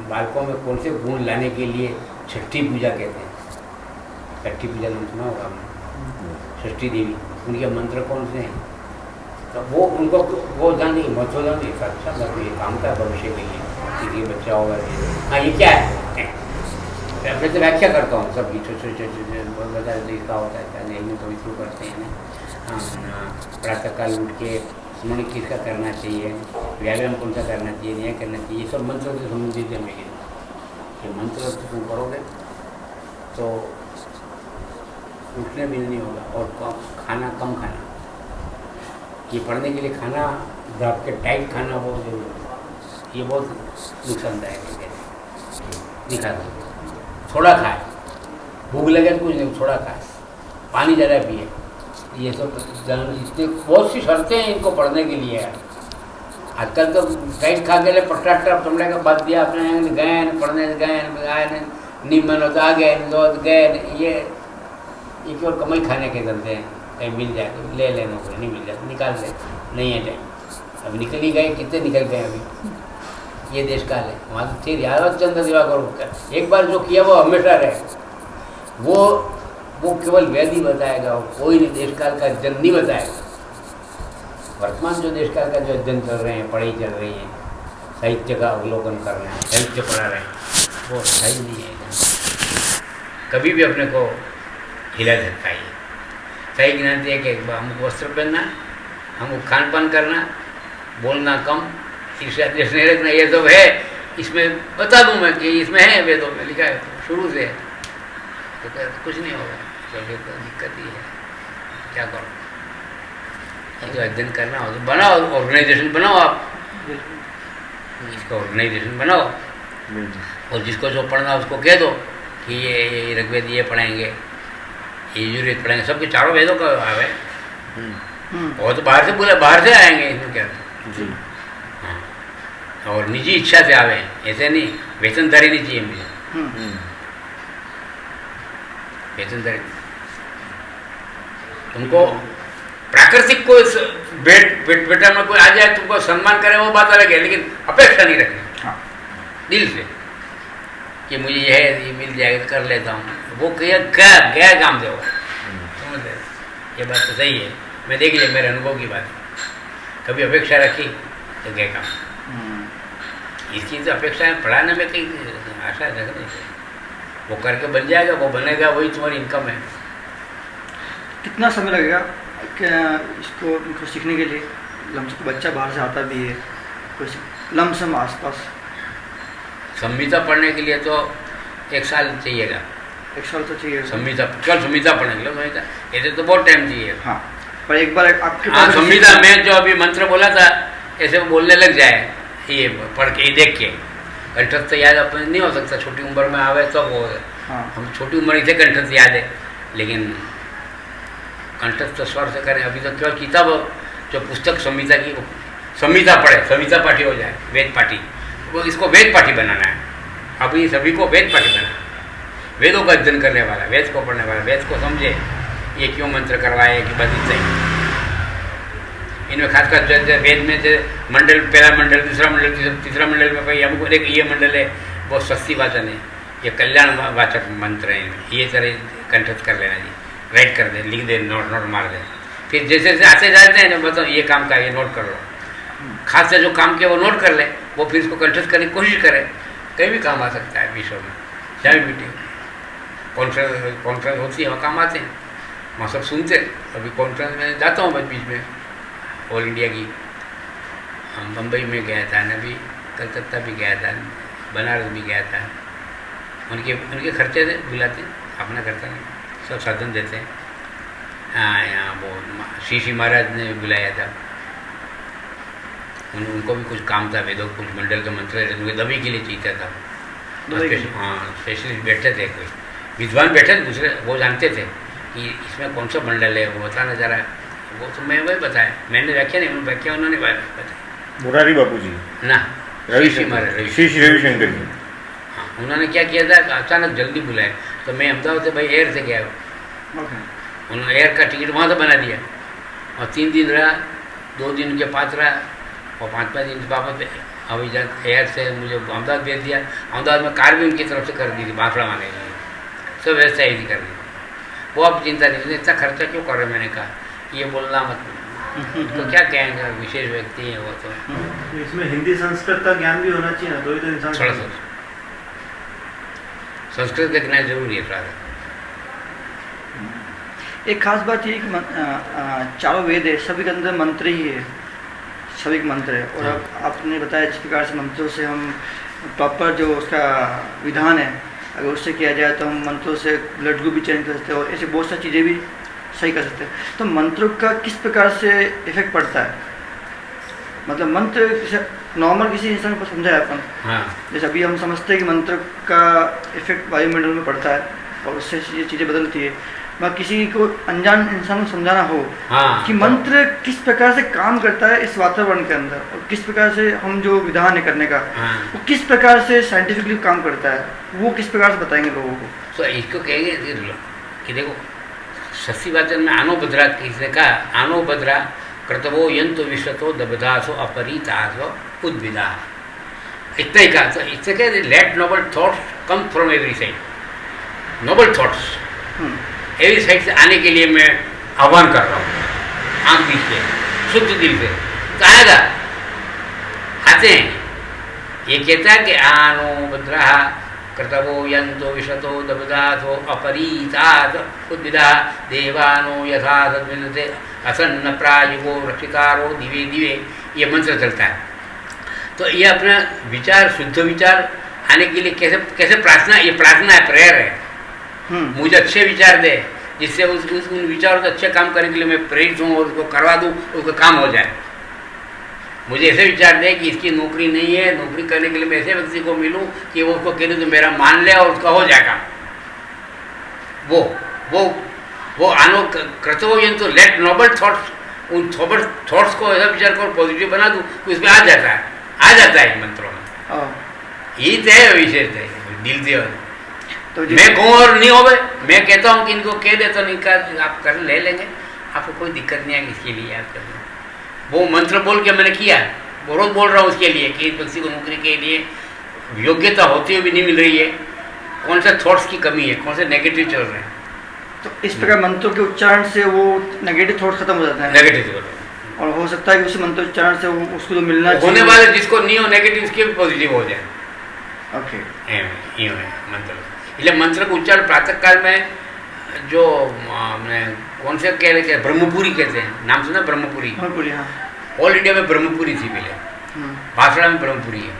बालकों में कौन से गुण लाने के लिए छठी पूजा कहते हैं। छठी पूजा नाम सुना होगा हमने, षष्ठी देवी, उनके मंत्र कौन से हैं, तो वो उनको वो जाने मत हो जाने, अच्छा लग ये काम का भविष्य के लिए, किसी बच्चा होगा। हाँ ये क्या है, मैं तो व्याख्या करता हूँ सब, छोटे बता देते इसका होता है, नहीं तो शुरू करते हैं ना। हाँ, प्रातःकाल उठ के स्मरण किसका करना चाहिए, व्यायाम कौन सा करना चाहिए, नहीं करना चाहिए, ये सब मंत्रों से संबंधित है मेरे। ये मंत्र तुम करोगे तो उठने भी नहीं होगा, और खाना कम खाना। ये पढ़ने के लिए खाना आपके टाइट खाना बहुत जरूरी है, ये बहुत नुकसानदायक है। दिखा दो, थोड़ा खाए, भूख लगे तो कुछ नहीं, थोड़ा खाए, पानी ज़्यादा पिए। ये सब इतने बहुत सी शर्तें हैं इनको पढ़ने के लिए। आजकल तो टाइट खा के पट्टा तुमने का बात दिया अपने, गए पढ़ने गए, आए निमन होता आ गए, गए, ये केवल कमाई खाने के चलते हैं। कहीं मिल जाए तो ले लेना, नहीं मिल जाए तो निकाल दे, नहीं है टाइम। अब निकल ही गए, कितने निकल गए अभी, ये देश काल है। वहाँ तो फिर यादव चंद्र दिवाकर एक बार जो किया वो हमेशा रहे। वो केवल वेद ही बताएगा, कोई नहीं देश काल का अध्ययन नहीं बताएगा। वर्तमान जो देश काल का जो अध्ययन कर रहे हैं, पढ़ाई चल रही है, साहित्य का अवलोकन कर रहे हैं, साहित्य पढ़ा रहे हैं, वो सही नहीं है। कभी भी अपने को हिला सकता है। सही ज्ञान है कि हमको वस्त्र पहनना, हमको खान पान करना, बोलना कम, ईर्ष्या द्वेष नहीं रखना, ये सब है। इसमें बता दूं मैं कि इसमें है, वेदों में लिखा है शुरू से, तो कुछ नहीं होगा। चलिए तो दिक्कत ही है, क्या करो। जो अध्ययन करना हो तो बनाओ, ऑर्गेनाइजेशन बनाओ, आप इसका ऑर्गेनाइजेशन बनाओ, और जिसको जो पढ़ना उसको कह दो कि ये ऋग्वेद ये पढ़ाएंगे, ये यजुर्वेद पढ़ाएंगे, सबके चारों वेदों का आवे। और तो बाहर से बोले, बाहर से आएंगे, इसमें क्या जी। हाँ, और निजी इच्छा से आवे, ऐसे नहीं वेतनदारी नहीं चाहिए मुझे। वेतनदारी तुमको प्राकृतिक को बेटा में कोई आ जाए तुमको सम्मान करे वो बात अलग है, लेकिन अपेक्षा नहीं रखनी दिल से कि मुझे यह है, ये मिल जाएगा तो कर लेता हूँ। वो क्या काम से होगा, समझ रहे? ये बात तो सही है। मैं देख लिया, मेरे अनुभव की बात है। कभी अपेक्षा रखी तो गए काम। इसकी तो अपेक्षा है, पढ़ाने में कहीं आशा रखने से वो करके बन जाएगा, वो बनेगा, वही तुम्हारी इनकम है। कितना समय लगेगा क्या इनको सीखने के लिए? लमसम बच्चा बाहर से आता भी है, कुछ लमसम आसपास संहिता पढ़ने के लिए तो 1 साल चाहिएगा। 1 साल तो चाहिए संहिता, कल संहिता पढ़ने के लिए संहिता, ऐसे तो बहुत टाइम चाहिए। हाँ, पर एक बार आपके हाँ, संहिता में जो अभी मंत्र बोला था ऐसे वो बोलने लग जाए, ये पढ़ के, ये देख के। कंठस्थ याद अपने नहीं हो सकता, छोटी उम्र में आवे तो वो। हाँ। हम छोटी उम्र से कंठस्थ याद है, लेकिन कंठस्थ स्वर से करें। अभी तो केवल किताब, जो पुस्तक संहिता की, संहिता पढ़े, संहिता पाठी हो जाए, वेद पाठी। वो इसको वेद पाठी बनाना है। अभी सभी को वेद पाठी बनाना है, वेदों का अध्ययन करने वाला, वेद को पढ़ने वाला, वेद को समझे ये क्यों मंत्र करवाए कि बस इतना ही। इनमें खासकर जो वेद में जो मंडल, पहला मंडल, दूसरा मंडल, तीसरा मंडल में भाई हमको देख ये मंडल है, बहुत सस्ती वाचन है, ये कल्याण वाचक मंत्र हैं, ये तरह कंठस्थ कर लेना जी, राइट कर दे, लिख दे, नोट मार दे। फिर जैसे जैसे आते जाते हैं, जब बताओ ये काम का, ये नोट कर लो। खास से जो काम किया वो नोट कर ले, वो फिर इसको कंठस्थ करने की कोशिश करे। कहीं भी काम आ सकता है विश्व में, जहाँ भी मीटिंग, कॉन्फ्रेंस होती है, वहाँ काम आते हैं, वहाँ सब सुनते। अभी कॉन्फ्रेंस में जाता हूँ मैं बीच में, ऑल इंडिया की। हम बम्बई में गया था, अभी कलकत्ता भी गया था, बनारस भी गया था। उनके खर्चे थे, बुलाते, अपना खर्चा नहीं, सब साधन देते हैं। हाँ, यहाँ वो श्री महाराज ने बुलाया था, उनको भी कुछ काम था, वेदों कुछ मंडल के मंत्र उनके दबी के लिए चाहिए था। हाँ, स्पेशलिस्ट बैठे थे, कोई विद्वान बैठे थे, दूसरे वो जानते थे कि इसमें कौन सा मंडल है, वो बताना चाह रहा है। वो तो मैं वही बताया, मैंने व्याख्या नहीं, व्याख्या उन्होंने बताया। मुरारी बापू जी ना, श्री रविशंकर जी। हाँ, उन्होंने क्या किया था, अचानक जल्दी बुलाया, तो मैं अहमदाबाद से भाई एयर से गया। उन्होंने एयर का टिकट वहाँ से बना दिया, और 3 दिन रहा, 2 दिन के पास रहा, और 5-5 दिन वापस अभी एयर से मुझे अहमदाबाद भेज दिया। अहमदाबाद में कार भी उनकी तरफ से कर दी थी, बांसड़ा मांगे सब व्यवस्था ऐसी कर दी। वो अब चिंता नहीं, इतना खर्चा क्यों कर रहे, मैंने कहा ये बोलना मत, तो क्या कहेंगे, विशेष व्यक्ति है वो। तो इसमें हिंदी संस्कृत का ज्ञान भी होना चाहिए ना, तो ही तो इंसान थोड़ा सा संस्कृत का ज्ञान जरूरी है थोड़ा सा। एक खास बात ये कि चारों वेद है, सभी के अंदर मंत्र ही है, सभी के मंत्र है। और अब आपने बताया जिस प्रकार से मंत्रों से हम प्रॉपर जो उसका विधान है, अगर उससे किया जाए तो हम मंत्रों से ब्लड ग्रुप भी चेंज कर सकते हैं, और ऐसी बहुत सारी चीज़ें भी सही कर सकते हैं। तो मंत्रों का किस प्रकार से इफेक्ट पड़ता है? मतलब मंत्र नॉर्मल किसी इंसान को समझाया अपन, जैसे अभी हम समझते हैं कि मंत्र का इफेक्ट वायुमंडल में पड़ता है और उससे ये चीज़ें बदलती है, मगर किसी को अनजान इंसान को समझाना हो कि मंत्र किस प्रकार से काम करता है इस वातावरण के अंदर, और किस प्रकार से हम जो विधान है करने का वो किस प्रकार से साइंटिफिकली काम करता है, वो किस प्रकार से बताएंगे लोगों को? तो इसको कहेंगे कि देखो, शशि वाचन में आनो बद्रा किसने कहा, आनो बद्रा कर्तव्यो यंतो विश्वतो दबदासो अपरीतासो उद्विदा, इतना ही कहा। तो इससे क्या, let noble thoughts come from every side, noble thoughts every side से आने के लिए मैं आह्वान कर रहा हूँ, आंख बीच से, शुद्ध दिल से, तो आएगा, आते हैं। ये कहता है कि आनो बद्रा कर्तव्यो यंतो विश्वतो दबदासो अपरीतास उद्विदा देवानो यथा सद्विदते असन्न प्रायुगो रक्षितारो दिवे दिवे, ये मंत्र चलता है। तो ये अपना विचार, शुद्ध विचार आने के लिए कैसे कैसे प्रार्थना, ये प्रार्थना है, प्रेयर है। मुझे अच्छे विचार दे, जिससे उन विचारों से अच्छे काम करने के लिए मैं प्रेरित हूँ और उसको करवा दूँ, उसका काम हो जाए। मुझे ऐसे विचार दे कि इसकी नौकरी नहीं है, नौकरी करने के लिए मैं ऐसे व्यक्ति को मिलूं कि वो उसको कह दे तो मेरा मान ले और उसका हो जाएगा। वो आनो कर्तव्य तो लेट नोबल थॉट्स, उन थॉट्स को ऐसा विचार कर पॉजिटिव बना दूँ कि उसमें आ जाता है मंत्रों में। यही तो है विशेष है, दिल से। तो मैं कहूँ और नहीं हो गए, मैं कहता हूँ कि इनको कह दे तो नहीं कर, आप कर ले लेंगे, आपको कोई दिक्कत नहीं है, इसके लिए याद कर लो। वो मंत्र बोल के मैंने किया, वो रोज बोल रहा हूँ उसके लिए कि इस व्यक्ति को नौकरी के लिए योग्यता होती हुई भी नहीं मिल रही है, कौन से थॉट्स की कमी है, कौन से नेगेटिव चल रहे हैं, तो इस प्रकार मंत्रों के उच्चारण से वो नेगेटिव थॉट खत्म हो जाता है, नेगेटिव और हो सकता है कि उस मंत्र उच्चारण से वो उसको जो मिलना होने वाले जिसको नहीं हो नेगेटिव उसके भी पॉजिटिव हो जाए। ओके। यूँ है मंत्र, इसलिए मंत्र का उच्चारण प्रातः काल में जो कौन से कह रहे ब्रह्मपुरी कहते हैं, नाम सुना ब्रह्मपुरी? ब्रह्मपुरी, हाँ। ऑल इंडिया में ब्रह्मपुरी थी पहले, भाषड़ा में ब्रह्मपुरी है।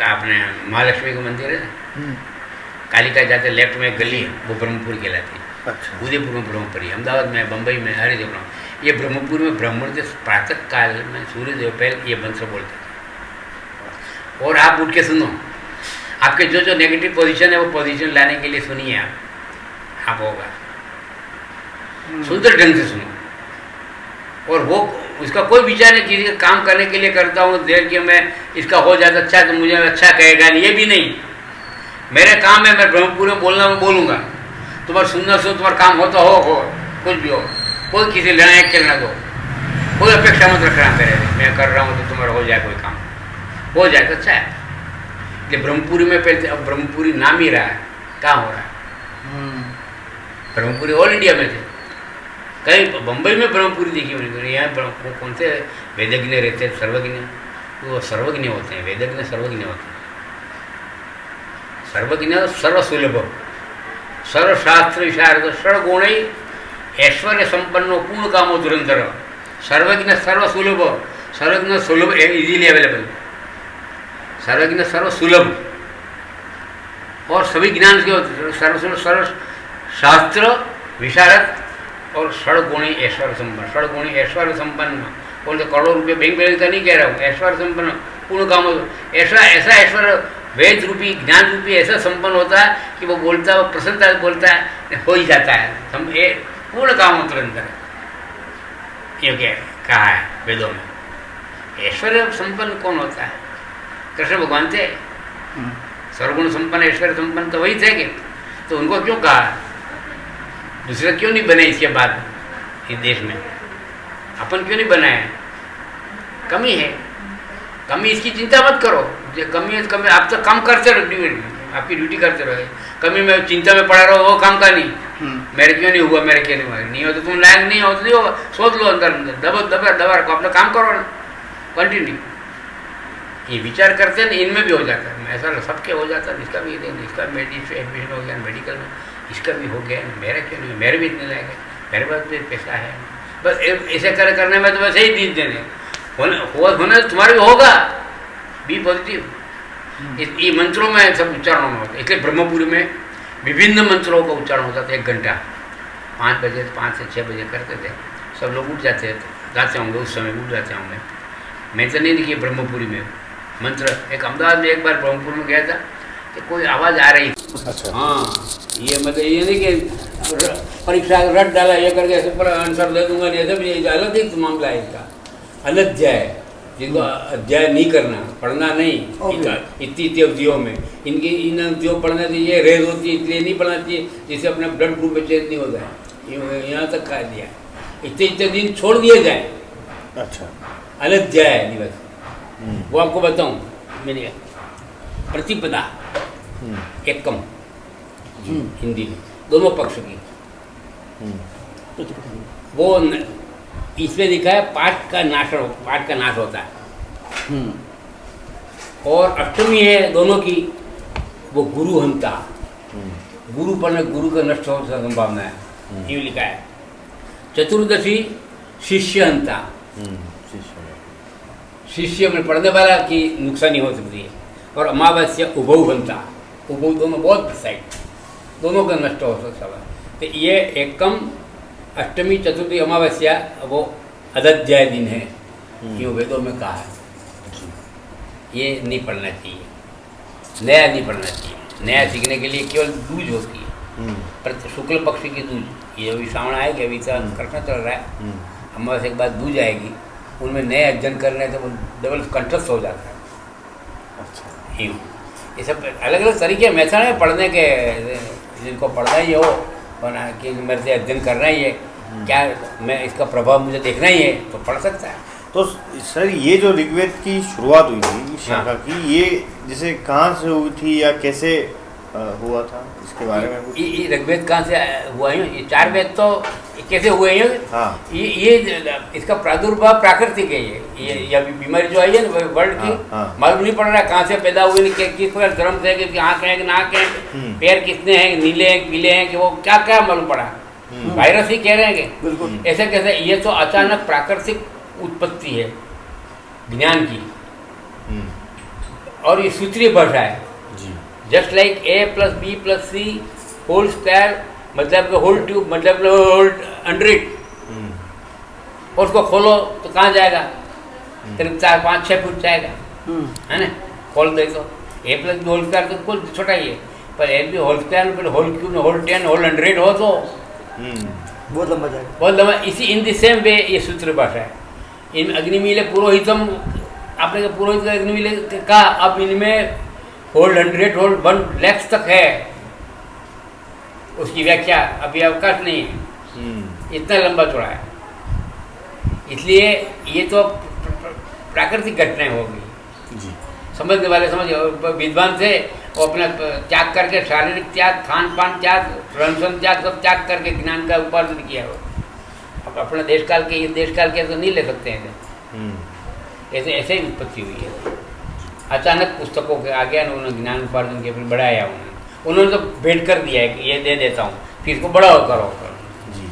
अपने महालक्ष्मी का मंदिर है ना, कालिका जाते लेफ्ट में एक गली है, वो ब्रह्मपुरी कहलाती है। अच्छा। उदयपुर में ब्रह्मपुरी, अहमदाबाद में, बम्बई में, हर जगह। ये ब्रह्मपुर में ब्राह्मण के प्रातः काल में सूर्यदेव पहले ये मंत्र बोलते थे। और आप उठ के सुनो, आपके जो जो नेगेटिव पोजीशन है वो पोजीशन लाने के लिए सुनिए आप होगा सुंदर ढंग से सुनो। और वो उसका कोई विचार नहीं, किसी का काम करने के लिए करता हूँ देर कि मैं इसका हो जाता अच्छा तो मुझे अच्छा कहेगा नहीं, ये भी नहीं। मेरे काम है, मैं ब्रह्मपुर में बोलना मैं बोलूँगा, तुम्हारा सुनना सुन, तुम्हारा काम हो तो हो कुछ भी हो, कोई किसी लड़ाई खेलना दो, कोई अपेक्षा मत रखना मेरे, मैं कर रहा हूँ तो तुम्हारा हो जाए, कोई काम हो जाए तो अच्छा है। ये ब्रह्मपुरी में पहले, अब ब्रह्मपुरी नाम ही रहा है, कहाँ हो रहा है? ब्रह्मपुरी ऑल इंडिया में थे, कहीं बम्बई में ब्रह्मपुरी देखी मैंने, यहाँ कौन से वेदज्ञ रहते हैं, सर्वज्ञ, वो सर्वज्ञ होते हैं, वेदज्ञ सर्वज्ञ होते हैं। सर्वज्ञ सर्वसुलभ, सर्वशास्त्र विशारद, सर्वगुण ऐश्वर्य संपन्नो पूर्ण कामो दुरंधर, सर्वज्ञ सर्वसुलभ, सर्वज्ञ सुलभ इजीली अवेलेबल, सर्वज्ञ सर्वसुलभ और सभी ज्ञान के सर्वसुलभ, सर्व शास्त्र विशारद और षडगुणी ऐश्वर्य संपन्न, षडगुणी ऐश्वर्य संपन्न, बोलते करोड़ों रुपये बैंक बैलेंस का नहीं कह रहा हूँ, ऐश्वर्य संपन्न पूर्ण काम, ऐसा ऐश्वर्य वेद रूपी ज्ञान रूपी ऐसा संपन्न होता है कि वो बोलता है, वो प्रसन्नता बोलता है, हो ही जाता है, पूर्ण काम तुरंत। ये क्या कहा है वेदों में? ऐश्वर्य संपन्न कौन होता है? कृष्ण भगवान थे, सर्वगुण संपन्न ऐश्वर्य संपन्न तो वही थे कि, तो उनको क्यों कहा? दूसरा क्यों नहीं बने इसके बाद इस देश में? अपन क्यों नहीं बनाए? कमी है, कमी, इसकी चिंता मत करो, जो कमी है कमी, आप तो काम करते रहो, आपकी ड्यूटी करते रहो, कमी में चिंता में पड़ा रहो, वो काम का नहीं। मेरे क्यों नहीं हुआ, मेरे क्यों नहीं हुआ, नहीं हो तो तुम लायक नहीं हो तो नहीं होगा, सोच लो अंदर अंदर, दबा रखो, अपना काम करो ना, कंटिन्यू। ये विचार करते हैं, इनमें भी हो जाता है, ऐसा सबके हो जाता है, इसका भी इसका एडमिशन हो गया मेडिकल में, इसका भी हो गया, मेरा क्यों नहीं, मेरे भी इतने लायक है, मेरे पास भी पैसा है, बस ऐसे करने में तो बस यही दिन देने होना तुम्हारा भी होगा, बी पॉजिटिव। ये मंत्रों में सब उच्चारण होता है, इसलिए ब्रह्मपुरी में विभिन्न मंत्रों का उच्चारण होता था, 1 घंटा 5 बजे 5 से 6 बजे करते थे, सब लोग उठ जाते जाते होंगे, उस समय उठ जाते होंगे। मैं तो नहीं देखी ब्रह्मपुरी में मंत्र। एक अहमदाबाद में एक बार ब्रह्मपुर में गया था कि कोई आवाज़ आ रही थी, अच्छा। हाँ, ये मतलब ये नहीं कि परीक्षा रट डाला ये करके ऐसे पर आंसर दे दूंगा, नहीं, ऐसा भी अलग एक मामला है इसका, अनध्याय, जिनको अध्याय नहीं करना, पढ़ना नहीं, इतनी अवधियों में इनकी इन अवधियों पढ़ना चाहिए, रेज होती है इसलिए नहीं पढ़ना चाहिए, जिससे अपने ब्लड ग्रुप में चेंज नहीं होता है, यहाँ तक कह दिया, इतने दिन छोड़ दिए जाए। अच्छा, अनध्याय दिवस, वो आपको बताऊँ, मेरी प्रतिपदा एकम हिंदी में दोनों पक्ष की, वो इसमें लिखा है पाठ का नाश होता है, और अष्टमी है दोनों की, वो गुरु हंता, गुरु पर गुरु का नष्ट होने की संभावना है, यूँ लिखा है। चतुर्दशी शिष्य हंता, शिष्य में पढ़ने वाला की नुकसानी हो सकती है, और अमावस्या उभौ हंता, उभौ दोनों बहुत साइड, दोनों का नष्ट हो सकता है। तो ये एकम अष्टमी चतुर्थी अमावस्या वो अदध्याय दिन है, क्यों वेदों में कहा है, ये नहीं पढ़ना चाहिए, नया नहीं पढ़ना चाहिए। नया सीखने के लिए केवल दूज होती है, शुक्ल पक्ष की दूज, ये अभी श्रावण आएगी, अभी तो कृष्ण चल रहा है, अमावस्या के बाद दूज आएगी, उनमें नए अध्ययन करने से वो डबल कंठस्थ हो जाता है। अच्छा, ये सब अलग अलग तरीके मेथड है पढ़ने के, जिनको पढ़ना ही हो बना कि मेरे से अध्ययन करना ही है, क्या मैं इसका प्रभाव मुझे देखना ही है, तो पढ़ सकता है। तो सर ये जो ऋग्वेद की शुरुआत हुई थी इस शाखा की, ये जैसे कहाँ से हुई थी या कैसे हुआ था, इसके बारे में कुछ? ये ऋग्वेद कहाँ से हुआ है? ये 4 वेद तो कैसे हुए हैं? हाँ। ये इसका प्रादुर्भाव प्राकृतिक है। ये बीमारी जो आई है ना वर्ल्ड की, हाँ। मालूम नहीं पड़ रहा कहाँ से पैदा हुई, किस प्रकार धर्म से, कि आँख है कि नाक है, पैर कितने हैं, नीले हैं पीले हैं, कि वो क्या क्या मालूम पड़ा। वायरस ही कह रहे हैं कि बिल्कुल ऐसे कैसे? ये तो अचानक प्राकृतिक उत्पत्ति है ज्ञान की, और ये सूत्रीय भाषा है। जी। Just like A+B+C whole square, मतलब होल ट्यूब, मतलब होल 100, और उसको खोलो तो कहाँ जाएगा? करीब 4-5-6 फुट जाएगा, है ना? खोल दे तो A+B होल स्क्वायर तो कुछ छोटा ही है, पर A+B होल स्क्वायर फिर होल क्यूब, होल 10, होल 100 हो तो बहुत लंबा जाएगा। बहुत लंबा। इसी इन द सेम वे ये सूत्र भाषा है। इन अग्निमीले पुरोहितम, आपने कहा पुरोहित का अग्निमीले का, अब इनमें होल 100 होल 1 लाख तक है, उसकी व्याख्या अभी अवकाश नहीं है, इतना लंबा चौड़ा है। इसलिए ये तो प्राकृतिक घटनाएं होगी। जी। समझने वाले समझ, विद्वान थे वो अपना त्याग करके, शारीरिक त्याग, खान पान त्याग, रहन त्याग, सब त्याग करके ज्ञान का उपार्जन किया हो। अब अपने देश काल के, ये देश काल के तो नहीं ले सकते हैं, ऐसे ऐसे ही उत्पत्ति हुई है। अचानक पुस्तकों के आ गया ना, उन्होंने ज्ञान उपार्जन के फिर बढ़ाया उन्होंने तो भेंट कर दिया है कि ये दे देता हूँ, फिर इसको बड़ा करो। जी।